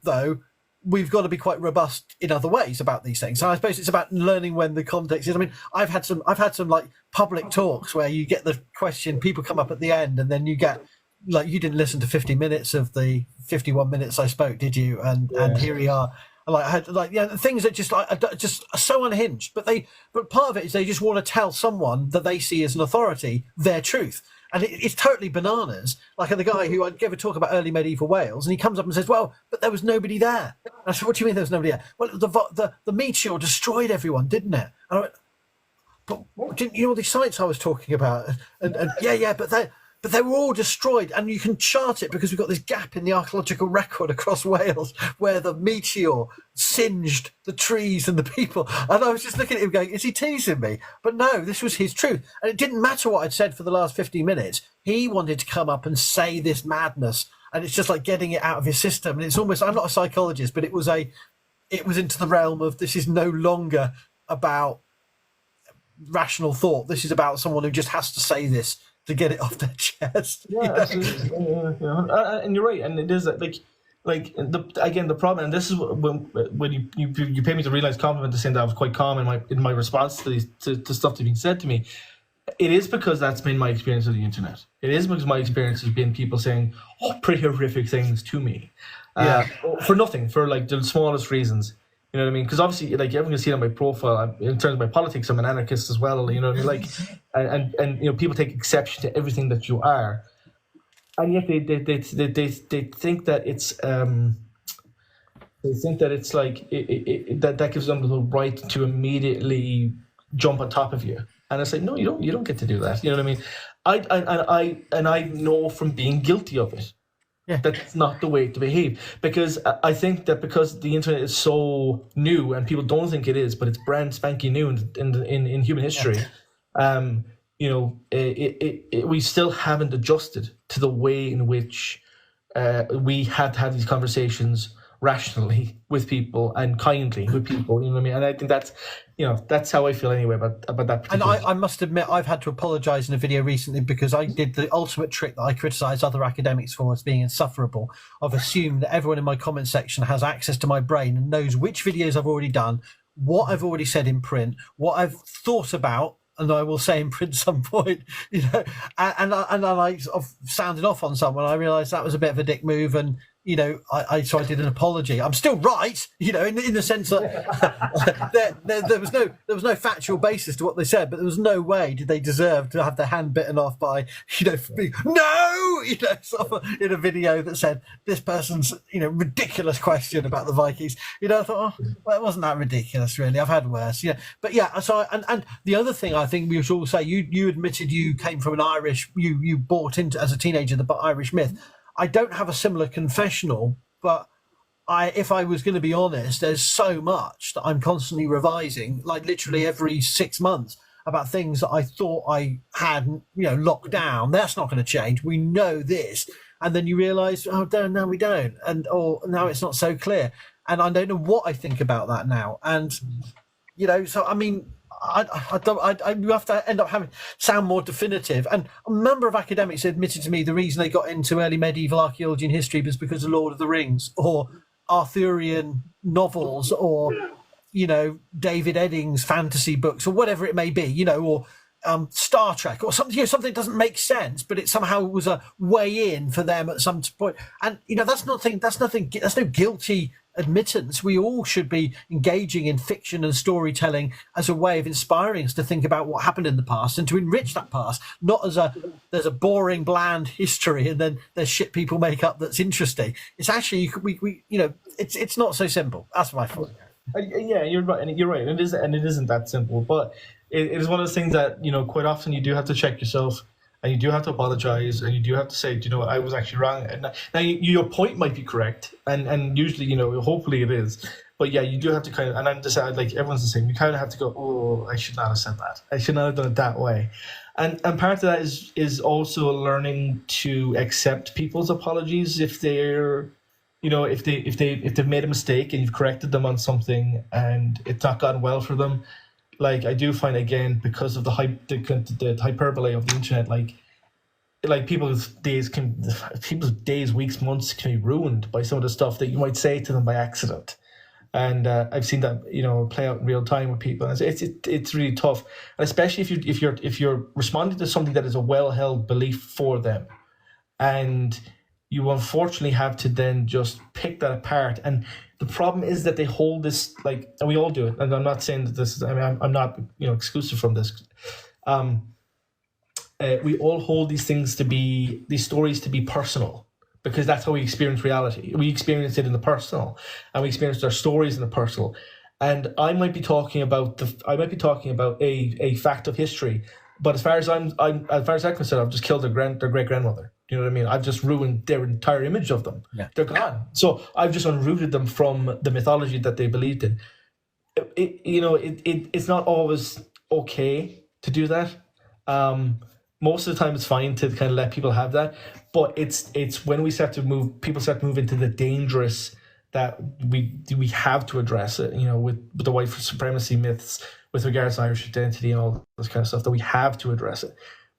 though, we've got to be quite robust in other ways about these things. So I suppose it's about learning when the context is. I mean, I've had some like public talks where you get the question, people come up at the end, and then you get like, you didn't listen to 50 minutes of the 51 minutes I spoke, did you? And here we are. Like I had things that just are so unhinged, but part of it is they just want to tell someone that they see as an authority their truth, and it's totally bananas. Like the guy who I gave a talk about early medieval Wales, and he comes up and says, "Well, but there was nobody there." And I said, "What do you mean there was nobody there?" Well, the meteor destroyed everyone, didn't it? And I went, "But didn't you know all these sites I was talking about?" And yeah, but they were all destroyed, and you can chart it because we've got this gap in the archaeological record across Wales where the meteor singed the trees and the people. And I was just looking at him going, is he teasing me? But no, this was his truth. And it didn't matter what I'd said for the last 15 minutes. He wanted to come up and say this madness, and it's just like getting it out of his system. And it's almost, I'm not a psychologist, but it was into the realm of, this is no longer about rational thought. This is about someone who just has to say this to get it off their chest. Yeah, absolutely. And you're right. And it is the problem. And this is when you pay me to realize compliment to saying that I was quite calm in my response to stuff that's being said to me. It is because that's been my experience of the internet. It is because my experience has been people saying pretty horrific things to me, for nothing, for like the smallest reasons. You know what I mean? Because obviously, like, everyone can see it on my profile. In terms of my politics, I'm an anarchist as well. You know what I mean? Like, and people take exception to everything that you are, and yet they think that it's like that gives them the right to immediately jump on top of you. And it's like, no, you don't get to do that. You know what I mean? I know from being guilty of it. Yeah. That's not the way to behave, because I think that because the internet is so new and people don't think it is, but it's brand spanking new in human history. We still haven't adjusted to the way in which we had to have these conversations rationally with people and kindly with people. You know what I mean? And I think that's how I feel anyway about that. And I must admit, I've had to apologise in a video recently because I did the ultimate trick that I criticised other academics for as being insufferable. I've assumed that everyone in my comment section has access to my brain and knows which videos I've already done, what I've already said in print, what I've thought about, and I will say in print some point, and I sort of sounded off on someone. I realised that was a bit of a dick move, and so I did an apology. I'm still right, in the sense that there was no factual basis to what they said, but there was no way did they deserve to have their hand bitten off by, sort of in a video that said this person's, ridiculous question about the Vikings. I thought, well, it wasn't that ridiculous, really. I've had worse. But yeah. So and the other thing I think we should all say, you admitted you came from an Irish, you bought into as a teenager the Irish myth. I don't have a similar confessional, but if I was going to be honest, there's so much that I'm constantly revising, like literally every 6 months, about things that I thought I had, locked down. That's not going to change. We know this. And then you realise, oh, no, we don't. Or now it's not so clear. And I don't know what I think about that now. And, so, I mean, you have to end up sound more definitive. And a number of academics admitted to me the reason they got into early medieval archaeology and history was because of Lord of the Rings or Arthurian novels or, David Eddings fantasy books or whatever it may be, or Star Trek or something, something that doesn't make sense, but it somehow was a way in for them at some point. And, that's no guilty admittance. We all should be engaging in fiction and storytelling as a way of inspiring us to think about what happened in the past and to enrich that past, not as there's a boring, bland history and then there's shit people make up that's interesting. It's actually it's not so simple. That's my thought. Yeah, you're right, and it isn't that simple. But it is one of those things that quite often you do have to check yourself. And you do have to apologize, and you do have to say, what, I was actually wrong. And now your point might be correct, and usually, hopefully it is. But yeah, you do have to kind of, and I'm just like everyone's the same. You kind of have to go, oh, I should not have said that. I should not have done it that way. And part of that is also learning to accept people's apologies if they're, if they've made a mistake and you've corrected them on something and it's not gone well for them. Like I do find again because of the hyperbole of the internet, like people's days, weeks, months can be ruined by some of the stuff that you might say to them by accident, and I've seen that play out in real time with people. And it's really tough, and especially if you're responding to something that is a well held belief for them, and you unfortunately have to then just pick that apart. And the problem is that they hold this, and we all do it. And I'm not saying that this is, I'm not, exclusive from this. We all hold these stories to be personal, because that's how we experience reality. We experience it in the personal, and we experience our stories in the personal. And I might be talking about a fact of history, but as far as I'm concerned, I've just killed their great grandmother. You know what I mean? I've just ruined their entire image of them. Yeah. They're gone. So I've just unrooted them from the mythology that they believed in. It's not always okay to do that. Most of the time it's fine to kind of let people have that, but it's when people start to move into the dangerous that we have to address it, with the white supremacy myths with regards to Irish identity and all this kind of stuff, that we have to address it.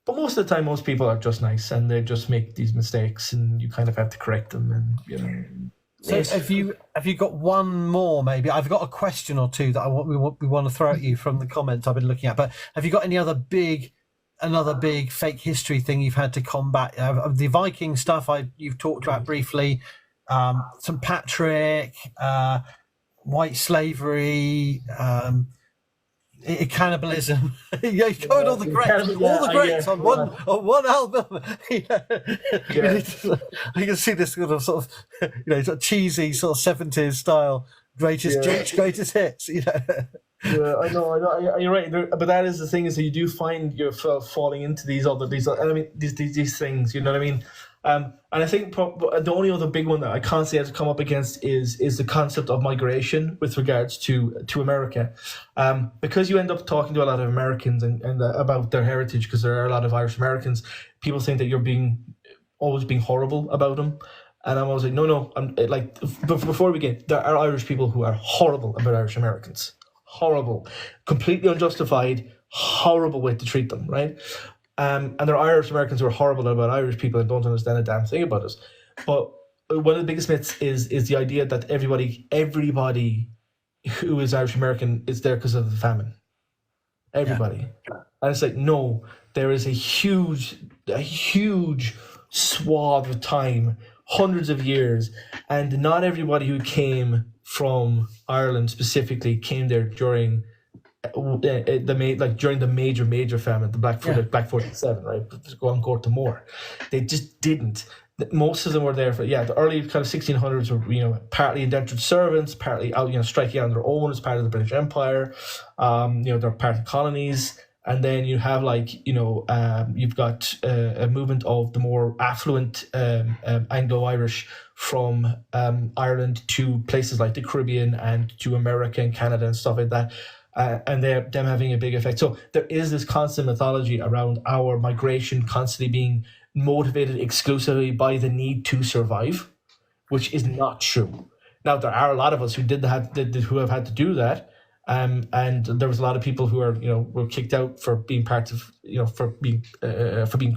But most of the time, most people are just nice and they just make these mistakes, and you kind of have to correct them. And So have you got one more? Maybe I've got a question or two that we want to throw at you from the comments I've been looking at. But have you got any another big fake history thing you've had to combat? The Viking stuff you've talked about briefly. St. Patrick, white slavery. Cannibalism. You covered all the greats on one album. I can see this sort of cheesy sort of 70s style greatest hits. Yeah, I know. You're right. But that is the thing, is that you do find yourself falling into these things. You know what I mean? And I think the only other big one that I constantly have to come up against is the concept of migration with regards to America, because you end up talking to a lot of Americans and about their heritage, because there are a lot of Irish Americans. People think that you're always being horrible about them, and I'm always like, no. I'm like, before we begin, there are Irish people who are horrible about Irish Americans, horrible, completely unjustified, horrible way to treat them, right? And there are Irish Americans who are horrible about Irish people and don't understand a damn thing about us. But one of the biggest myths is the idea that everybody who is Irish American is there because of the famine. Everybody. Yeah. And it's like, no, there is a huge swath of time hundreds of years, and not everybody who came from Ireland specifically came there during during the major famine, the Black 47, right? Go on court to more. They just didn't. Most of them were there for the early kind of 1600s were partly indentured servants, partly out striking out on their own as part of the British Empire. They're part of colonies, and then you have you've got a movement of the more affluent Anglo-Irish from Ireland to places like the Caribbean and to America and Canada and stuff like that. And them having a big effect. So there is this constant mythology around our migration constantly being motivated exclusively by the need to survive, which is not true. Now, there are a lot of us who who have had to do that, and there was a lot of people who were kicked out for being part of for being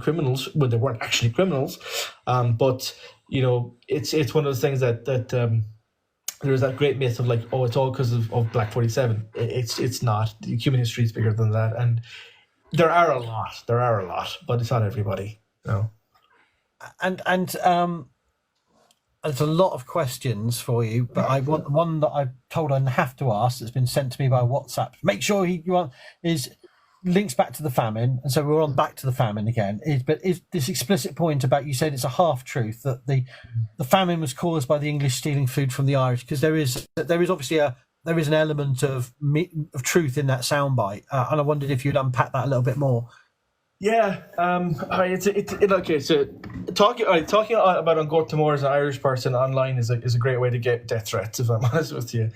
criminals when they weren't actually criminals. But it's one of those things that. There's that great myth of it's all because of Black 47. It's not. Human history is bigger than that, and there are a lot, but it's not everybody. And there's a lot of questions for you, but I want one that I'm told I have to ask that's been sent to me by WhatsApp. Make sure is links back to the famine, and so we're on back to the famine again. But is this explicit point about, you said it's a half truth that the famine was caused by the English stealing food from the Irish, because there is obviously an element of truth in that soundbite, and I wondered if you'd unpack that a little bit more. Yeah, okay. So talking about An Gort Tamor as an Irish person online is a great way to get death threats, if I'm honest with you,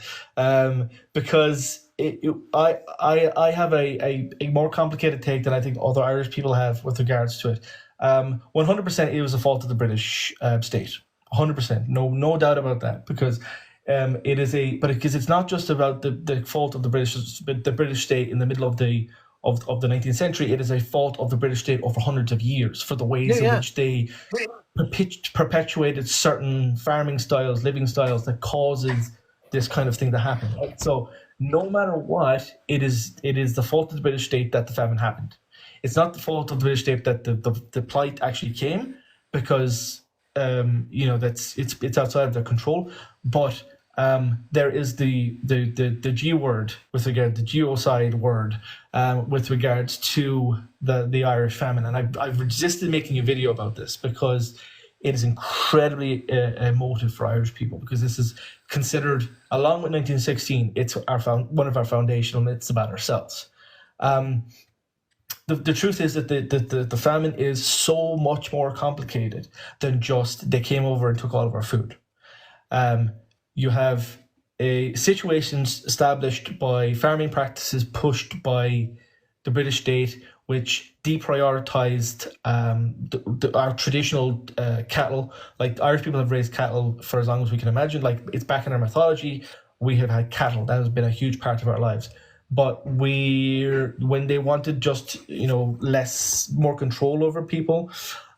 because I have a more complicated take than I think other Irish people have with regards to it. 100% it was the fault of the British state. 100%, no doubt about that, because because it's not just about the fault of the British state in the middle of the 19th century. It is a fault of the British state over hundreds of years for the ways in which they perpetuated certain farming styles, living styles that causes this kind of thing to happen. Right? So no matter what, it is the fault of the British state that the famine happened. It's not the fault of the British state that the plight actually came, because it's outside of their control. But there is the G word with regard, the geocide word with regards to the Irish famine, and I've resisted making a video about this because it is incredibly emotive for Irish people, because this is considered, along with 1916, it's one of our foundational myths about ourselves. The truth is that the famine is so much more complicated than just they came over and took all of our food. You have situations established by farming practices pushed by the British state, which deprioritized our traditional cattle. Like, Irish people have raised cattle for as long as we can imagine. Like, it's back in our mythology. We have had cattle. That has been a huge part of our lives. But when they wanted just more control over people,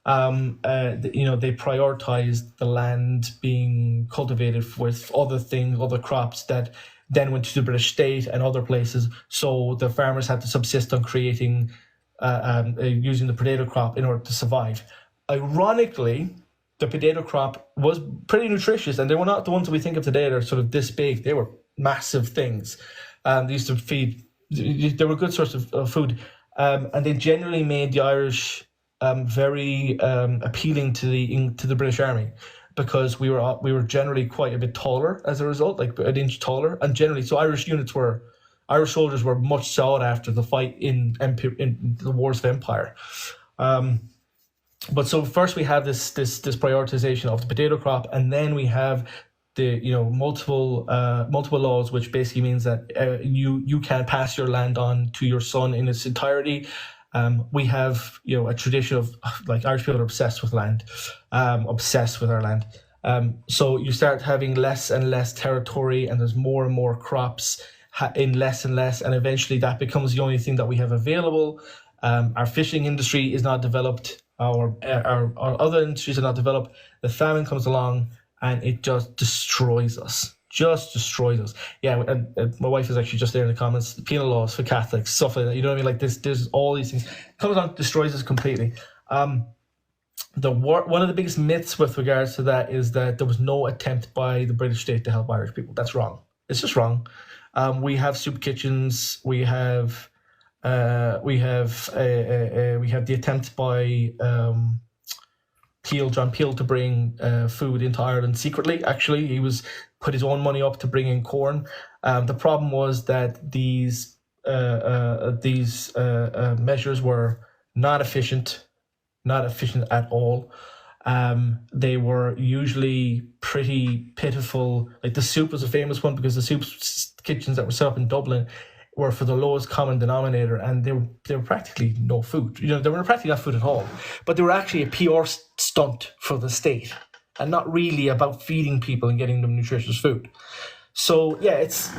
they prioritized the land being cultivated with other crops that then went to the British state and other places. So the farmers had to subsist on creating, using the potato crop in order to survive. Ironically, the potato crop was pretty nutritious, and they were not the ones that we think of today that are sort of this big. They were massive things. They used to feed. They were a good source of food, and they generally made the Irish very appealing to the British Army, because we were generally quite a bit taller as a result, like an inch taller, and generally, so Irish soldiers were much sought after the fight in the wars of empire. But so first we have this prioritization of the potato crop, and then we have the multiple laws, which basically means that you can't pass your land on to your son in its entirety. We have a tradition of, like, Irish people are obsessed with land, obsessed with our land. So you start having less and less territory, and there's more and more crops in less and less, and eventually that becomes the only thing that we have available. Our fishing industry is not developed. Our other industries are not developed. The famine comes along, and it just destroys us. Yeah, and my wife is actually just there in the comments. The penal laws for Catholics, stuff like that. You know what I mean? Like this, there's all these things. It comes on, destroys us completely. one of the biggest myths with regards to that is that there was no attempt by the British state to help Irish people. That's wrong. It's just wrong. We have soup kitchens. We have the attempt by John Peel to bring food into Ireland secretly. Actually, he put his own money up to bring in corn. The problem was that these measures were not efficient at all. They were usually pretty pitiful. Like the soup was a famous one because the soup kitchens that were set up in Dublin were for the lowest common denominator, and they were practically no food. They were practically not food at all. But they were actually a PR stunt for the state, and not really about feeding people and getting them nutritious food. So yeah, it's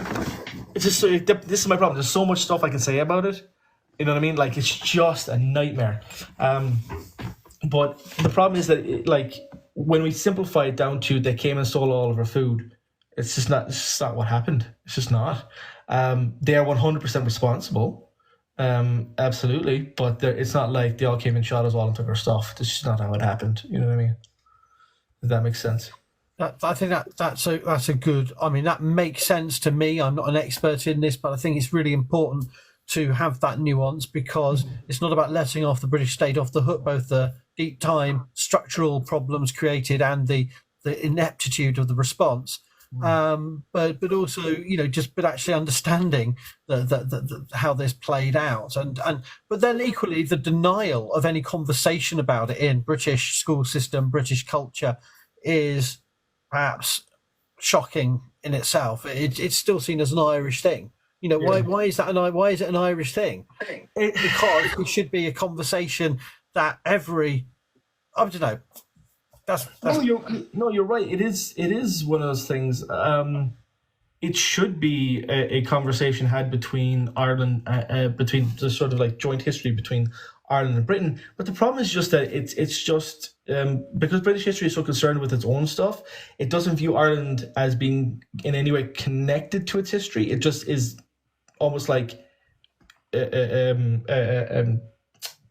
just this is my problem. There's so much stuff I can say about it. You know what I mean? Like, it's just a nightmare. But the problem is that when we simplify it down to they came and stole all of our food, it's just not what happened. It's just not. They are 100% responsible, absolutely. But it's not like they all came and shot us all and took our stuff. That's just not how it happened. You know what I mean? If that makes sense. I think that's a good. I mean, that makes sense to me. I'm not an expert in this, but I think it's really important to have that nuance, because it's not about letting off the British state off the hook, both the deep time structural problems created and the ineptitude of the response. But also, but actually understanding the how this played out, but then equally the denial of any conversation about it in British school system, British culture, is perhaps shocking in itself. It's still seen as an Irish thing. Why is it an Irish thing? Because it should be a conversation that I don't know. No, you're right. It is one of those things. It should be a conversation had between Ireland, between the sort of like joint history between Ireland and Britain. But the problem is just that it's just because British history is so concerned with its own stuff, it doesn't view Ireland as being in any way connected to its history. It just is almost like it's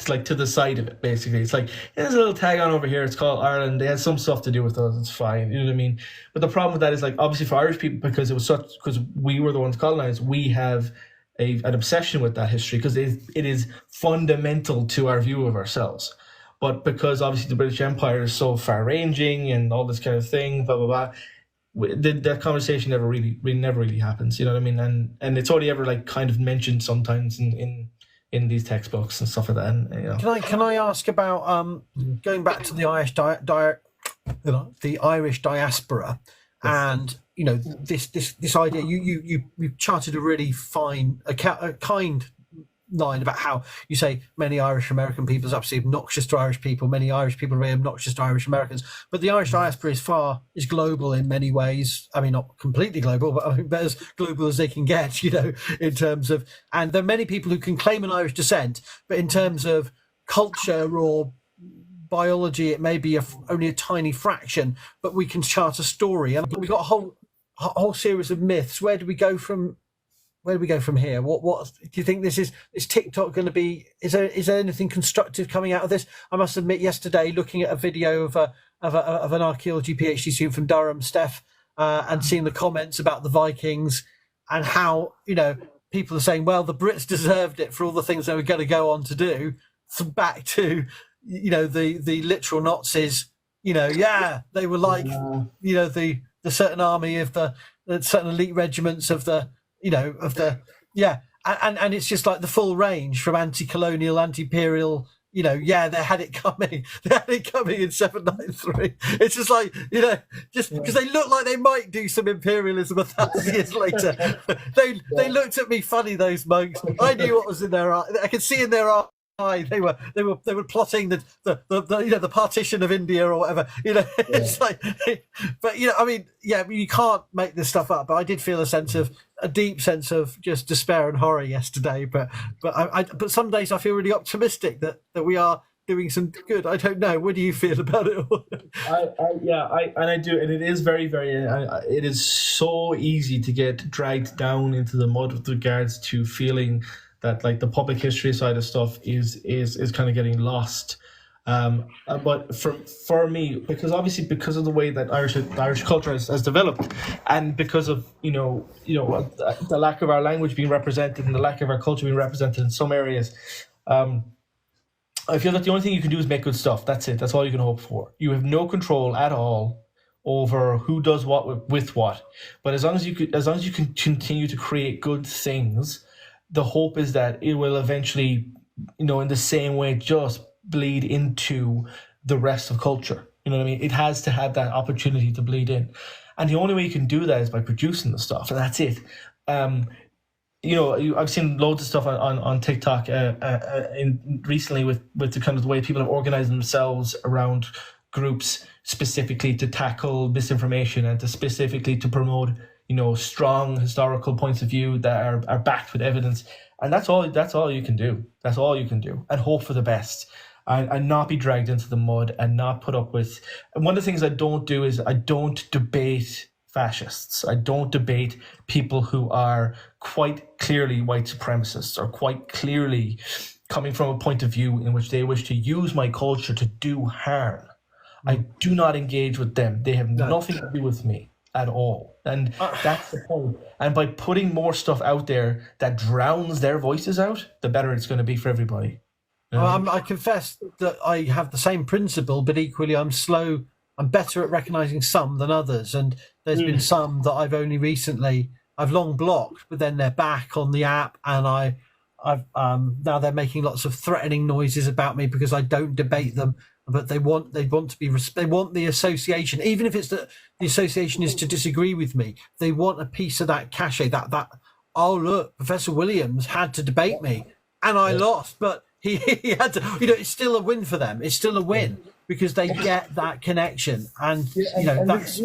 like to the side of it, basically. It's like, there's a little tag on over here, it's called Ireland, they had some stuff to do with us, it's fine, you know what I mean? But the problem with that is, like, obviously for Irish people, because we were the ones colonized, we have an obsession with that history, because it is fundamental to our view of ourselves. But because obviously the British Empire is so far-ranging and all this kind of thing, blah, blah, blah, that conversation never really happens, you know what I mean? And it's only ever like kind of mentioned sometimes in these textbooks and stuff like that. And, Can I ask about going back to the Irish the Irish diaspora, and this idea you charted a really fine, a kind line about how you say many Irish American people is absolutely obnoxious to Irish people, many Irish people are very obnoxious to Irish Americans, but the Irish diaspora is global in many ways. I mean, not completely global, but I mean, as global as they can get, in terms of, and there are many people who can claim an Irish descent, but in terms of culture or biology, it may be only a tiny fraction, but we can chart a story, and we've got a whole series of myths. Where do we go from here? What do you think? Is TikTok going to be? Is there anything constructive coming out of this? I must admit, yesterday looking at a video of an archaeology PhD student from Durham, Steph, and seeing the comments about the Vikings and how people are saying, well, the Brits deserved it for all the things they were going to go on to do. Back to the literal Nazis. They were like the certain army of the certain elite regiments of the. And it's just like the full range from anti-colonial, anti-imperial, they had it coming in 793. It's just like, just because they look like they might do some imperialism 1,000 years later. They looked at me funny, those monks. I knew what was in their eye. I could see in their eye. They were plotting the partition of India or whatever. It's like, but you can't make this stuff up. But I did feel a deep sense of just despair and horror yesterday. But some days I feel really optimistic that we are doing some good. I don't know. What do you feel about it all? I do, and it is very, very. It is so easy to get dragged down into the mud with regards to feeling that like the public history side of stuff is kind of getting lost. But for me, because of the way that the Irish culture has developed, and because of the lack of our language being represented and the lack of our culture being represented in some areas, I feel that the only thing you can do is make good stuff. That's it. That's all you can hope for. You have no control at all over who does what with what. But as long as you can continue to create good things, the hope is that it will eventually, in the same way, just bleed into the rest of culture. You know what I mean? It has to have that opportunity to bleed in. And the only way you can do that is by producing the stuff. And that's it. I've seen loads of stuff on TikTok recently with the kind of the way people have organized themselves around groups specifically to tackle misinformation and specifically to promote strong historical points of view that are backed with evidence. And that's all you can do. That's all you can do, and hope for the best, and not be dragged into the mud, and not put up with. And one of the things I don't do is I don't debate fascists. I don't debate people who are quite clearly white supremacists, or quite clearly coming from a point of view in which they wish to use my culture to do harm. I do not engage with them. They have nothing to do with me at all. And that's the point. And by putting more stuff out there that drowns their voices out, the better it's going to be for everybody. I confess that I have the same principle, but equally I'm slow. I'm better at recognizing some than others. And there's been some that I've long blocked, but then they're back on the app, and I've now they're making lots of threatening noises about me because I don't debate them. But they want the association, even if it's the association is to disagree with me. They want a piece of that cachet. That oh look, Professor Williams had to debate me, and I lost, but he had to. It's still a win for them. It's still a win because they get that connection, and that's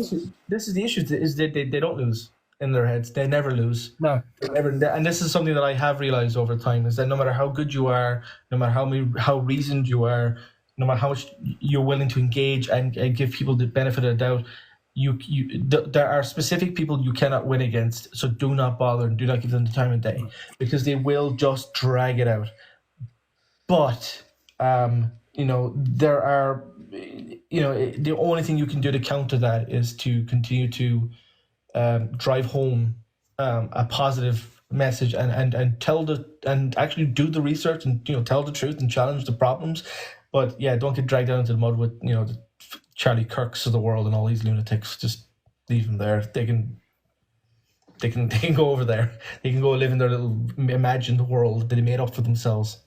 this is the issue: is that they don't lose in their heads. They never lose. No, and this is something that I have realized over time: is that no matter how good you are, no matter how reasoned you are, no matter how much you're willing to engage and give people the benefit of the doubt, there are specific people you cannot win against. So do not bother and do not give them the time of day, because they will just drag it out. But there are, the only thing you can do to counter that is to continue to drive home a positive message and actually do the research and tell the truth and challenge the problems. But yeah, don't get dragged down into the mud with the Charlie Kirks of the world and all these lunatics. Just leave them there. They can go over there. They can go live in their little imagined world that they made up for themselves.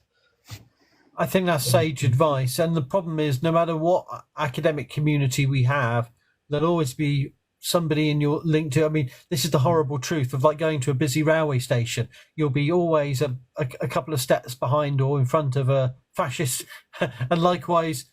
I think that's sage advice. And the problem is, no matter what academic community we have, there'll always be somebody in your link to. I mean, this is the horrible truth of like going to a busy railway station. You'll be always a couple of steps behind or in front of a fascist. And likewise,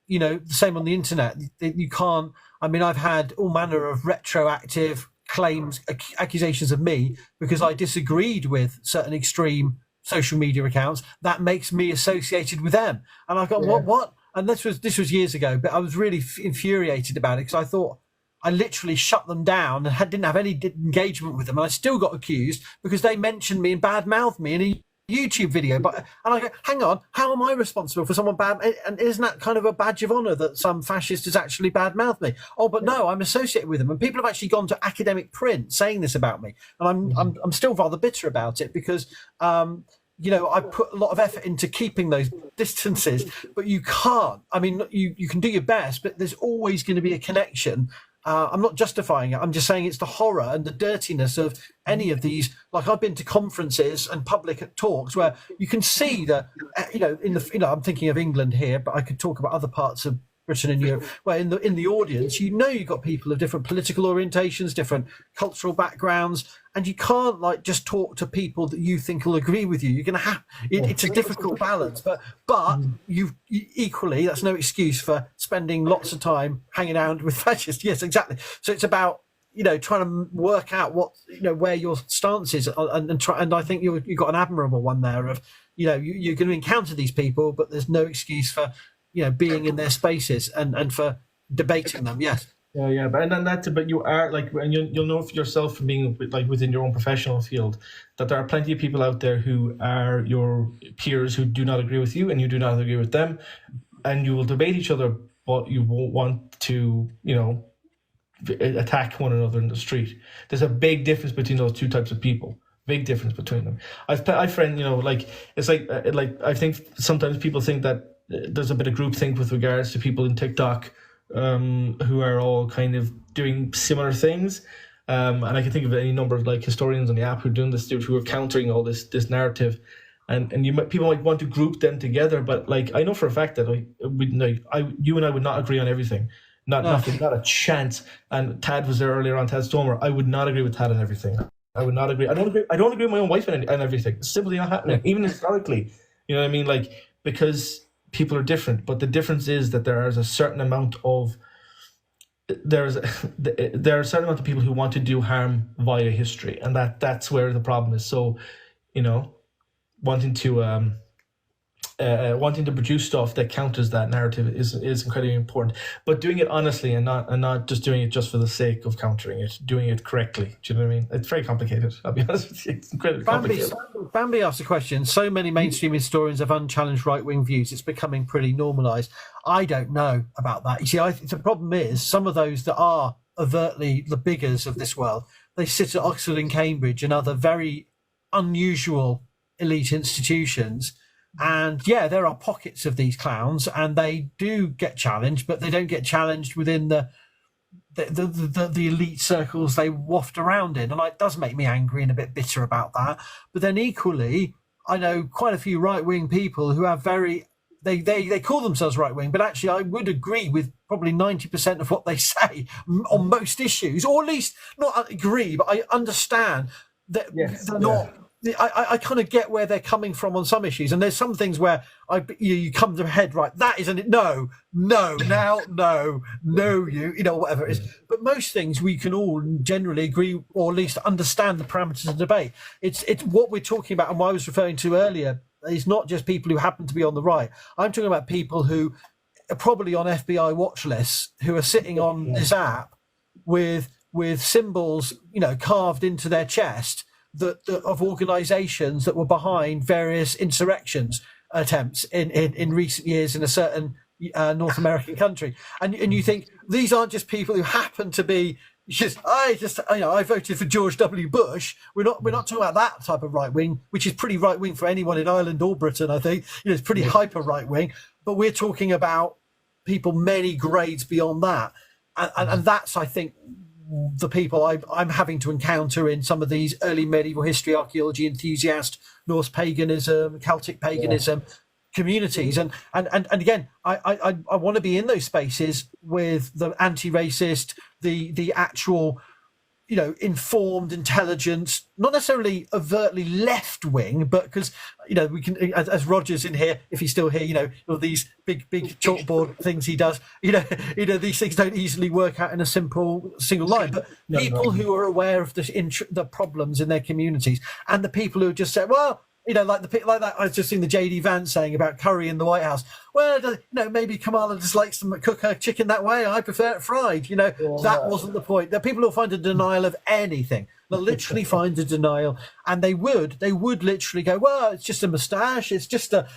the same on the internet. You can't. I mean, I've had all manner of retroactive claims, accusations of me because I disagreed with certain extreme social media accounts. That makes me associated with them. And I've got what? And this was years ago, but I was really infuriated about it because I thought I literally shut them down and didn't have any engagement with them, and I still got accused because they mentioned me and bad-mouthed me in a YouTube video. And I go, hang on, how am I responsible for someone bad? And isn't that kind of a badge of honour that some fascist has actually bad-mouthed me? Oh, but no, I'm associated with them, and people have actually gone to academic print saying this about me, and I'm still rather bitter about it because I put a lot of effort into keeping those distances, but you can't. I mean, you can do your best, but there's always going to be a connection. I'm not justifying it. I'm just saying it's the horror and the dirtiness of any of these. Like, I've been to conferences and public talks where you can see that, I'm thinking of England here, but I could talk about other parts of Britain and Europe, where in the audience, you've got people of different political orientations, different cultural backgrounds, and you can't just talk to people that you think will agree with you. You're going to have it's a difficult balance, but you equally, that's no excuse for spending lots of time hanging out with fascists. Yes, exactly. So it's about trying to work out what where your stance is, and I think you've got an admirable one there of you're going to encounter these people, but there's no excuse for being in their spaces and for debating them. Yes. Yeah, but you are and you'll know for yourself from being within your own professional field that there are plenty of people out there who are your peers who do not agree with you and you do not agree with them, and you will debate each other, but you won't want to, attack one another in the street. There's a big difference between those two types of people. Big difference between them. I find, it's like I think sometimes people think that there's a bit of groupthink with regards to people in TikTok who are all kind of doing similar things. And I can think of any number of like historians on the app who are doing this, who are countering all this narrative. And people might want to group them together, but like I know for a fact that you and I would not agree on everything. Not a chance. And Tad was there earlier on, Tad Stormer. I would not agree with Tad on everything. I would not agree. I don't agree with my own wife on everything. It's simply not happening, even historically. You know what I mean? Like, because people are different, but the difference is that there are a certain amount of people who want to do harm via history, and that's where the problem is. So, wanting to produce stuff that counters that narrative is incredibly important, but doing it honestly and not just doing it just for the sake of countering it, doing it correctly. Do you know what I mean? It's very complicated. I'll be honest with you. It's incredibly complicated. Bambi asked a question. So many mainstream historians have unchallenged right-wing views. It's becoming pretty normalised. I don't know about that. You see, the problem is some of those that are overtly the biggers of this world, they sit at Oxford and Cambridge and other very unusual elite institutions. And yeah, there are pockets of these clowns, and they do get challenged, but they don't get challenged within the elite circles they waft around in. And it does make me angry and a bit bitter about that. But then equally, I know quite a few right-wing people who have they call themselves right-wing, but actually I would agree with probably 90% of what they say on most issues, or at least not agree, but I understand that they're not. I kind of get where they're coming from on some issues, and there's some things where you come to a head, right? That isn't it. No, whatever it is. But most things we can all generally agree, or at least understand the parameters of debate. It's what we're talking about, and what I was referring to earlier is not just people who happen to be on the right. I'm talking about people who are probably on FBI watch lists, who are sitting on this app with symbols, carved into their chest. Of organisations that were behind various insurrections attempts in recent years in a certain North American country, and you think these aren't just people who happen to be I voted for George W. Bush. We're not talking about that type of right wing, which is pretty right wing for anyone in Ireland or Britain. I think it's pretty hyper right wing, but we're talking about people many grades beyond that, and that's, I think, the people I'm having to encounter in some of these early medieval history, archaeology enthusiast, Norse paganism, Celtic paganism communities. And again, I want to be in those spaces with the anti-racist, the actual, informed, intelligent, not necessarily overtly left wing, but because, we can, as Roger's in here, if he's still here, all these big chalkboard things he does, these things don't easily work out in a single line. But people who are aware of the problems in their communities, and the people who just say, well, like that. I was just seeing the JD Vance saying about curry in the White House. Well, maybe Kamala just likes to cook her chicken that way. I prefer it fried. That wasn't the point. There are people who find a denial of anything. They'll literally find a denial, and they would literally go, well, it's just a moustache. It's just a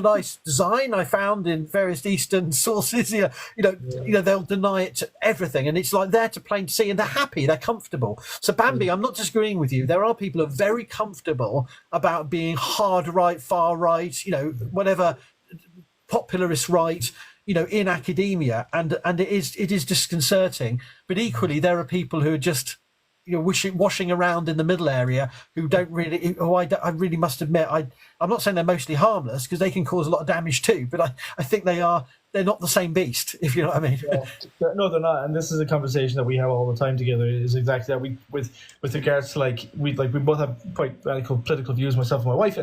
nice design I found in various Eastern sources. They'll deny it to everything, and it's like they're to plain to see, and they're happy, they're comfortable. So Bambi, I'm not disagreeing with you. There are people who are very comfortable about being hard right, far right, whatever, popularist right, in academia, and it is disconcerting. But equally, there are people who are just washing around in the middle area who don't really. I really must admit, I'm not saying they're mostly harmless, because they can cause a lot of damage too. But I think they're not the same beast, if you know what I mean. No, they're not. And this is a conversation that we have all the time together. Is exactly that. We with regards to we both have quite radical political views, myself and my wife,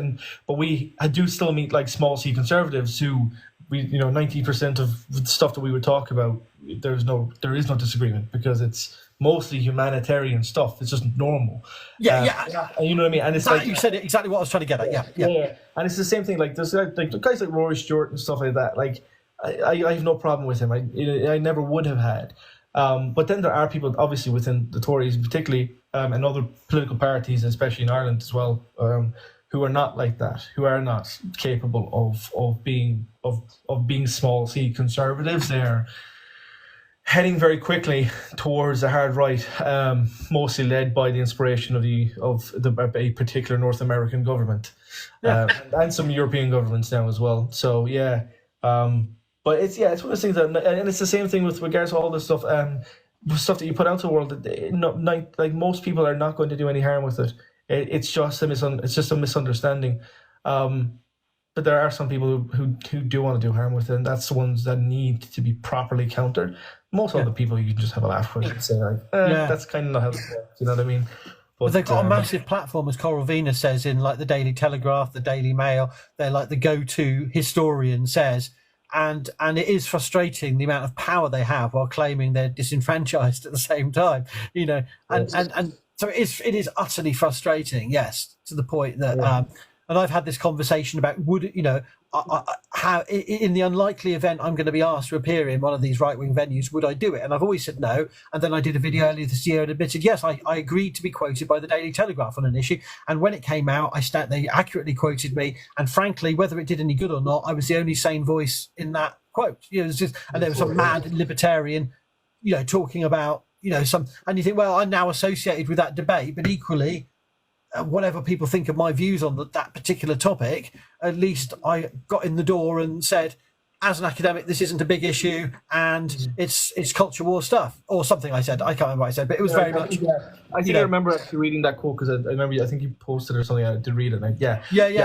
but we do still meet small C conservatives who 90% of the stuff that we would talk about, there is no disagreement, because it's mostly humanitarian stuff. It's just normal. Yeah. You know what I mean? And it's you said it exactly what I was trying to get at. Yeah. And it's the same thing. There's guys like Rory Stewart and stuff like that. I have no problem with him. I never would have had. But then there are people, obviously, within the Tories, particularly, and other political parties, especially in Ireland as well, who are not like that, who are not capable of being small C conservatives. They're heading very quickly towards a hard right, mostly led by the inspiration of a particular North American government, and some European governments now as well. So yeah, but it's one of those things and it's the same thing with regards to all this stuff, stuff that you put out to the world. Like most people are not going to do any harm with it. It's just a misunderstanding. But there are some people who do want to do harm with it, and that's the ones that need to be properly countered. Most of the people you can just have a laugh with and say, like, that's kind of not how it works, you know what I mean? But they've got a massive platform, as Coral Venus says in like the Daily Telegraph, the Daily Mail. They're like the go-to historian says, and it is frustrating the amount of power they have while claiming they're disenfranchised at the same time, you know. And so it is utterly frustrating, yes, to the point that. And I've had this conversation about how in the unlikely event I'm going to be asked to appear in one of these right-wing venues, would I do it? And I've always said no. And then I did a video earlier this year and admitted, yes, I agreed to be quoted by the Daily Telegraph on an issue. And when it came out, they accurately quoted me. And frankly, whether it did any good or not, I was the only sane voice in that quote. You know, it was just, and there was some mad libertarian, you know, talking about, you know, and you think, well, I'm now associated with that debate, but equally, whatever people think of my views on that particular topic, at least I got in the door and said, as an academic, this isn't a big issue, and it's culture war stuff, or something I said. I can't remember what I said, but it was very much. I think I remember actually reading that quote because I remember. I think you posted or something. I did read it.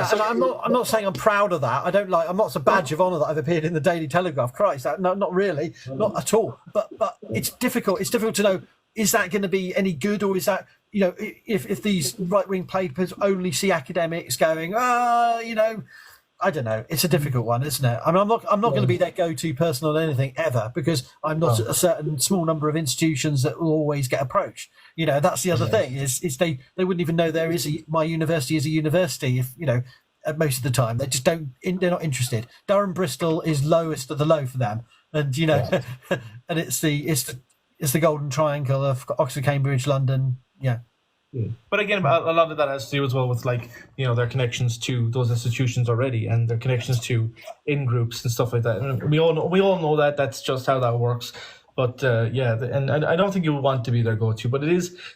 So I'm not saying I'm proud of that. I'm not a badge of honour that I've appeared in the Daily Telegraph. Christ, no, not really, not at all. But it's difficult. It's difficult to know. Is that going to be any good, or is that, you know, if these right-wing papers only see academics going, you know, I don't know. It's a difficult one, isn't it? I mean, I'm not going to be their go-to person on anything ever, because I'm not a certain small number of institutions that will always get approached. You know, that's the other thing is they wouldn't even know my university is a university if, you know, most of the time they just don't. They're not interested. Durham, Bristol is lowest of the low for them, and you know, and it's the golden triangle of Oxford, Cambridge, London. Yeah. But again, a lot of that has to do as well with, like, you know, their connections to those institutions already, and their connections to in-groups and stuff like that. And we all know that that's just how that works. But and I don't think you would want to be their go-to, but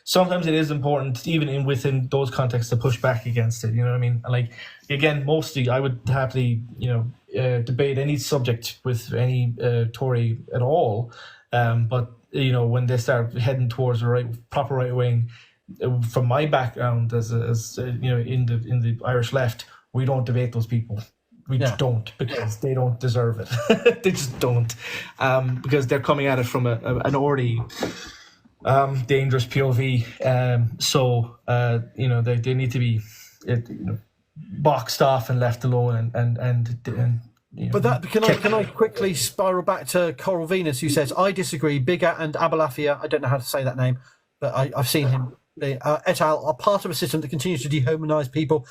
sometimes it is important, even within those contexts, to push back against it. You know what I mean? And like, again, mostly I would happily, you know, debate any subject with any Tory at all. But you know, when they start heading towards the proper right wing, from my background as you know, in the Irish left, we don't debate those people. We just don't, because they don't deserve it. They just don't, because they're coming at it from an already dangerous POV. So you know, they need to be boxed off and left alone and you know, but that can I quickly spiral back to Coral Venus, who says, I disagree. Bigat and Abulafia, I don't know how to say that name, but I've seen him, et al. Are part of a system that continues to dehumanize people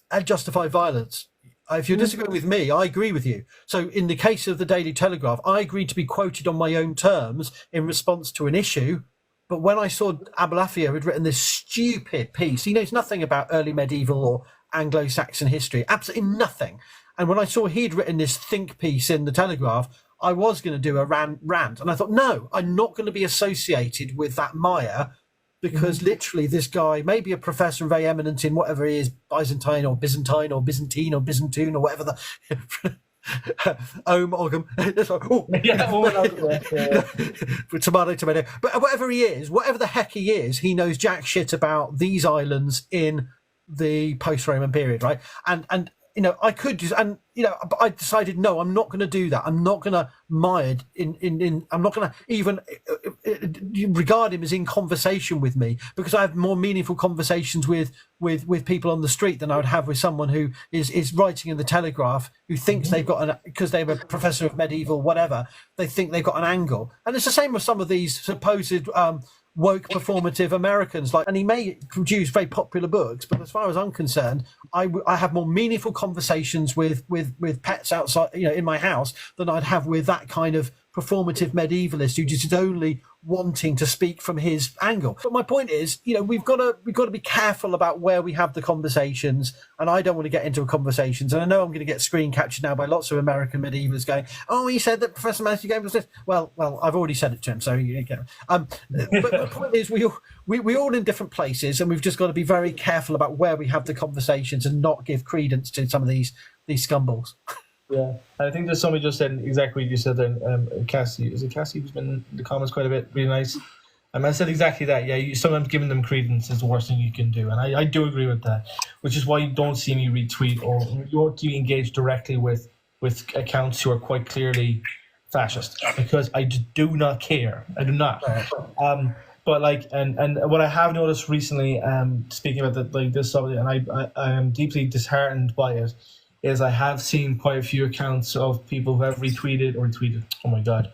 and justify violence. If you're disagreeing with me, I agree with you. So in the case of the Daily Telegraph, I agreed to be quoted on my own terms in response to an issue. But when I saw Abulafia had written this stupid piece, he knows nothing about early medieval or Anglo-Saxon history, absolutely nothing. And when I saw he'd written this think piece in the Telegraph, I was going to do a rant. And I thought, no, I'm not going to be associated with that mire, because literally this guy may be a professor and very eminent in whatever he is, Byzantine or Byzantine or Byzantine or Byzantine or whatever the... Ogham. Tomato. But whatever he is, whatever the heck he is, he knows jack shit about these islands in the post-Roman period, right? And you know, I could just, and you know, but I decided, no, I'm not going to do that. I'm not going to mire in. I'm not going to even regard him as in conversation with me, because I have more meaningful conversations with people on the street than I would have with someone who is writing in the Telegraph, who thinks they've got because they're a professor of medieval whatever, they think they've got an angle. And it's the same with some of these supposed woke performative Americans, and he may produce very popular books, but as far as I'm concerned, I have more meaningful conversations with pets outside, you know, in my house, than I'd have with that kind of performative medievalist who just only wanting to speak from his angle. But my point is, we've got to be careful about where we have the conversations, and I don't want to get into conversations. And I know I'm going to get screen captured now by lots of American medievals going, "Oh, he said that Professor Matthew Game was this." Well, I've already said it to him, so you know. But the point is, we all in different places, and we've just got to be very careful about where we have the conversations and not give credence to some of these scumballs. Yeah, I think there's somebody just said exactly what you said there. Cassie, is it Cassie who's been in the comments quite a bit? Really nice. I said exactly that. Yeah, you sometimes giving them credence is the worst thing you can do, and I do agree with that. Which is why you don't see me retweet or you don't engage directly with accounts who are quite clearly fascist, because I just do not care. I do not. But like, and what I have noticed recently, speaking about this subject, and I am deeply disheartened by it, is I have seen quite a few accounts of people who have retweeted, oh my god,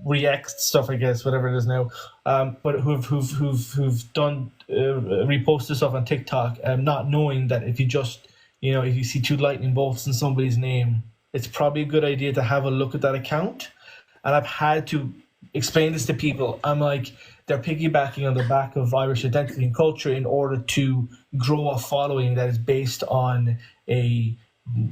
react stuff, I guess, whatever it is now, but who've done reposted stuff on TikTok, not knowing that if you see two lightning bolts in somebody's name, it's probably a good idea to have a look at that account. And I've had to explain this to people. I'm like, they're piggybacking on the back of Irish identity and culture in order to grow a following that is based on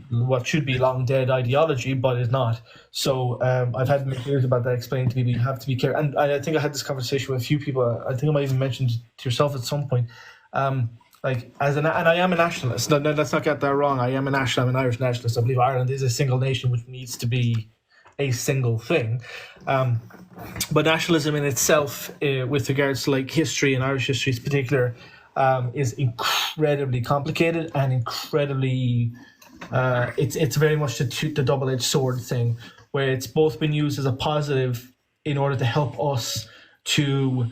what should be long dead ideology, but is not. So I've had many years about that, explaining to people you have to be careful. And I think I had this conversation with a few people. I think I might even mentioned to yourself at some point. And I am a nationalist. No, let's not get that wrong. I am a nationalist. I'm an Irish nationalist. I believe Ireland is a single nation, which needs to be a single thing. But nationalism in itself, with regards to like history and Irish history in particular, is incredibly complicated and incredibly. It's very much the double-edged sword thing, where it's both been used as a positive in order to help us to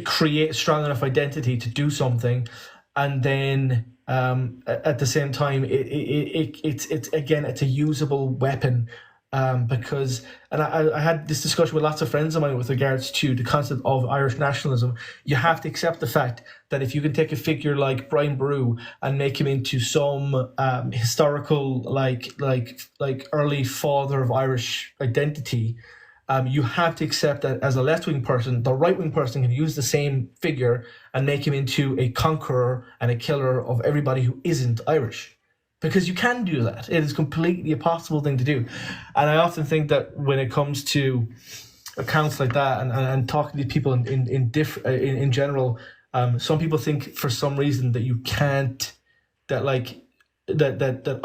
create a strong enough identity to do something, and then at the same time it's a usable weapon. Because I had this discussion with lots of friends of mine with regards to the concept of Irish nationalism. You have to accept the fact that if you can take a figure like Brian Boru and make him into some historical like early father of Irish identity, you have to accept that as a left-wing person, the right-wing person can use the same figure and make him into a conqueror and a killer of everybody who isn't Irish. Because you can do that. It is completely a possible thing to do. And I often think that when it comes to accounts like that and talking to people in general, some people think for some reason that you can't, that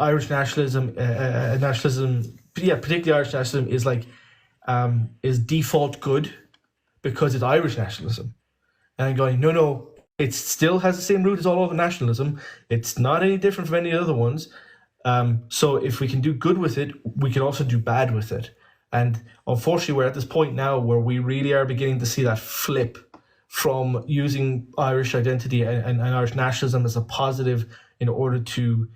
Irish nationalism, particularly Irish nationalism, is is default good because it's Irish nationalism. And I'm going, no. It still has the same root as all other nationalism. It's not any different from any other ones. So if we can do good with it, we can also do bad with it. And unfortunately, we're at this point now where we really are beginning to see that flip from using Irish identity and Irish nationalism as a positive in order to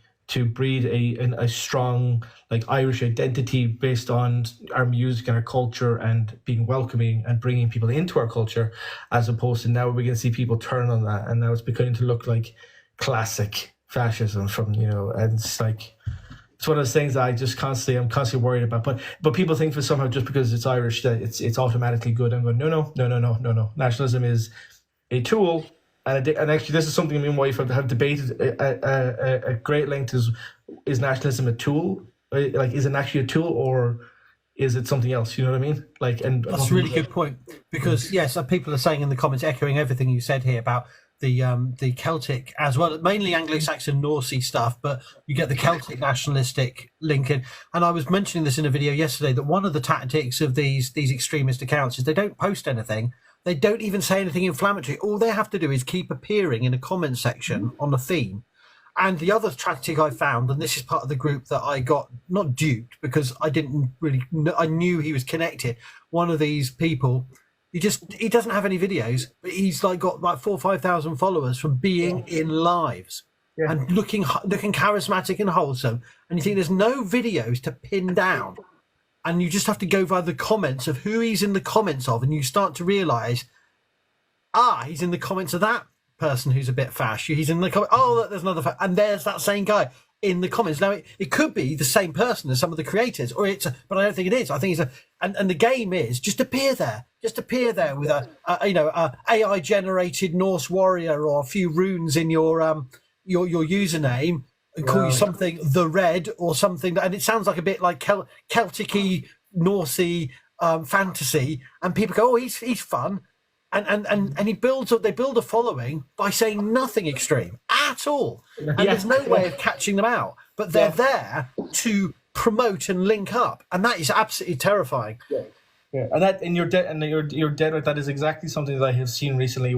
breed a strong Irish identity based on our music and our culture and being welcoming and bringing people into our culture, as opposed to now we're going to see people turn on that, and now it's beginning to look like classic fascism from and it's one of those things that I'm constantly worried about. But people think for somehow just because it's Irish that it's automatically good. I'm going no. Nationalism is a tool. And actually, this is something me and my wife have debated at great length. Is nationalism a tool? Is it actually a tool, or is it something else? You know what I mean? And that's a really good point, because yes, people are saying in the comments, echoing everything you said here about the Celtic as well, mainly Anglo-Saxon Norsey stuff, but you get the Celtic nationalistic link in. And I was mentioning this in a video yesterday that one of the tactics of these extremist accounts is they don't post anything. They don't even say anything inflammatory. All they have to do is keep appearing in a comment section on a theme. And the other tactic I found, and this is part of the group that I got not duped because I didn't really, I knew he was connected. One of these people, he doesn't have any videos, but he's got 4,000 or 5,000 followers from being in lives and looking charismatic and wholesome. And you think there's no videos to pin down. And you just have to go via the comments of who he's in the comments of, and you start to realise, he's in the comments of that person who's a bit fash. He's in the comments, there's another and there's that same guy. in the comments. Now, it could be the same person as some of the creators, but I don't think it is. I think and the game is just appear there with a AI generated Norse warrior or a few runes in your username, and call you something the Red or something, and it sounds like a bit like Celtic-y, Norsey fantasy, and people go, oh, he's fun. And they build a following by saying nothing extreme at all, and there's no way of catching them out. But they're there to promote and link up, and that is absolutely terrifying. Yeah, and you're dead right. That is exactly something that I have seen recently,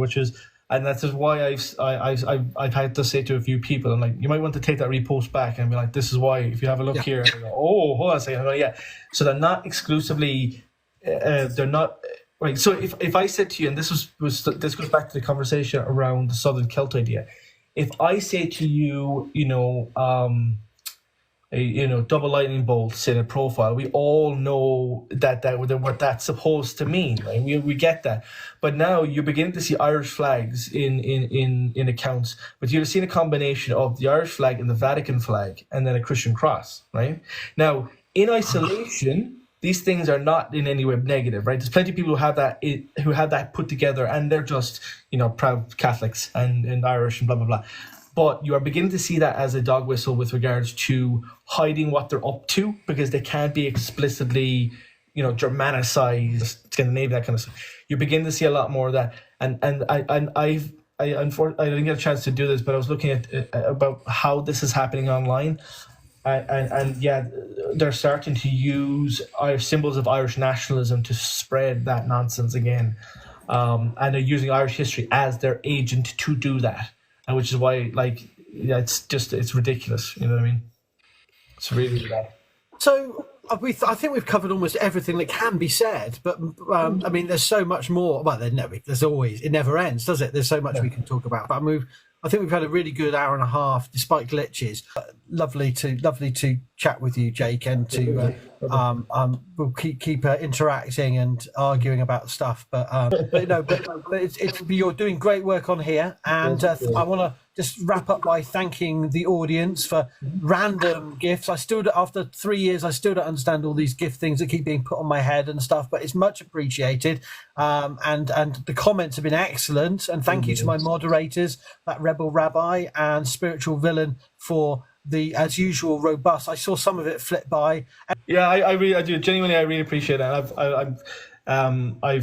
and that's just why I've had to say to a few people, I'm like, you might want to take that repost back and be like, this is why. If you have a look here, and go, oh, hold on a second, yeah. So they're not exclusively, they're not. Right, so if I said to you, and this goes back to the conversation around the Southern Celt idea, if I say to you, double lightning bolts in a profile, we all know what that's supposed to mean, right? We get that, but now you're beginning to see Irish flags in accounts, but you're seeing a combination of the Irish flag and the Vatican flag, and then a Christian cross, right? Now, in isolation, these things are not in any way negative, right? There's plenty of people who have that put together, and they're just, proud Catholics and Irish and blah, blah, blah. But you are beginning to see that as a dog whistle with regards to hiding what they're up to, because they can't be explicitly, Germanicized, Scandinavian, that kind of stuff. You're beginning to see a lot more of that. And I unfortunately, I didn't get a chance to do this, but I was looking at about how this is happening online. And they're starting to use symbols of Irish nationalism to spread that nonsense again, and they're using Irish history as their agent to do that, and which is why, it's ridiculous. You know what I mean? It's really bad. So I think we've covered almost everything that can be said, but I mean, there's so much more. Well, there's always, it never ends, does it? There's so much we can talk about. But I think we've had a really good hour and a half, despite glitches. Lovely to chat with you, Jake, and to we'll keep interacting and arguing about stuff. But you're doing great work on here, and I want to just wrap up by thanking the audience for random gifts. After 3 years, I still don't understand all these gift things that keep being put on my head and stuff, but it's much appreciated. And the comments have been excellent. And thank you to my moderators, that Rebel Rabbi and Spiritual Villain, for the, as usual, robust. I saw some of it flip by. Yeah, I do genuinely. I really appreciate that. I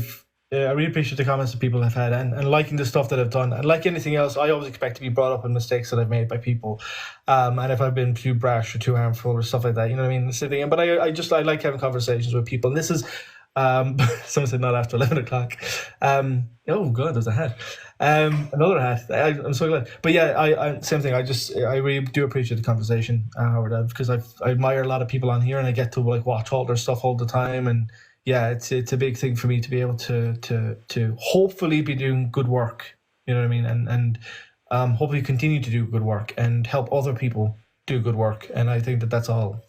really appreciate the comments that people have had, and liking the stuff that I've done. And like anything else, I always expect to be brought up on mistakes that I've made by people, and if I've been too brash or too harmful or stuff like that, you know what I mean. But I like having conversations with people, and this is. Someone said not after 11 o'clock. Oh god, there's a hat. Another hat. I'm so glad. But yeah, I same thing. I really do appreciate the conversation, Howard, because I admire a lot of people on here, and I get to watch all their stuff all the time. And yeah, it's a big thing for me to be able to hopefully be doing good work. You know what I mean? And hopefully continue to do good work and help other people do good work. And I think that's all.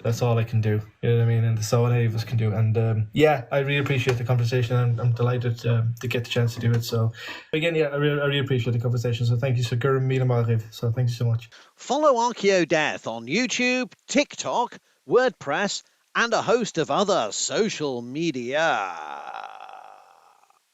That's all I can do, you know what I mean? And that's all any of us can do. And I really appreciate the conversation, and I'm delighted to get the chance to do it. So again, I really appreciate the conversation. So thank you, so Gurm Mila Malriv. So thank you so much. Follow Archaeodeath on YouTube, TikTok, WordPress, and a host of other social media.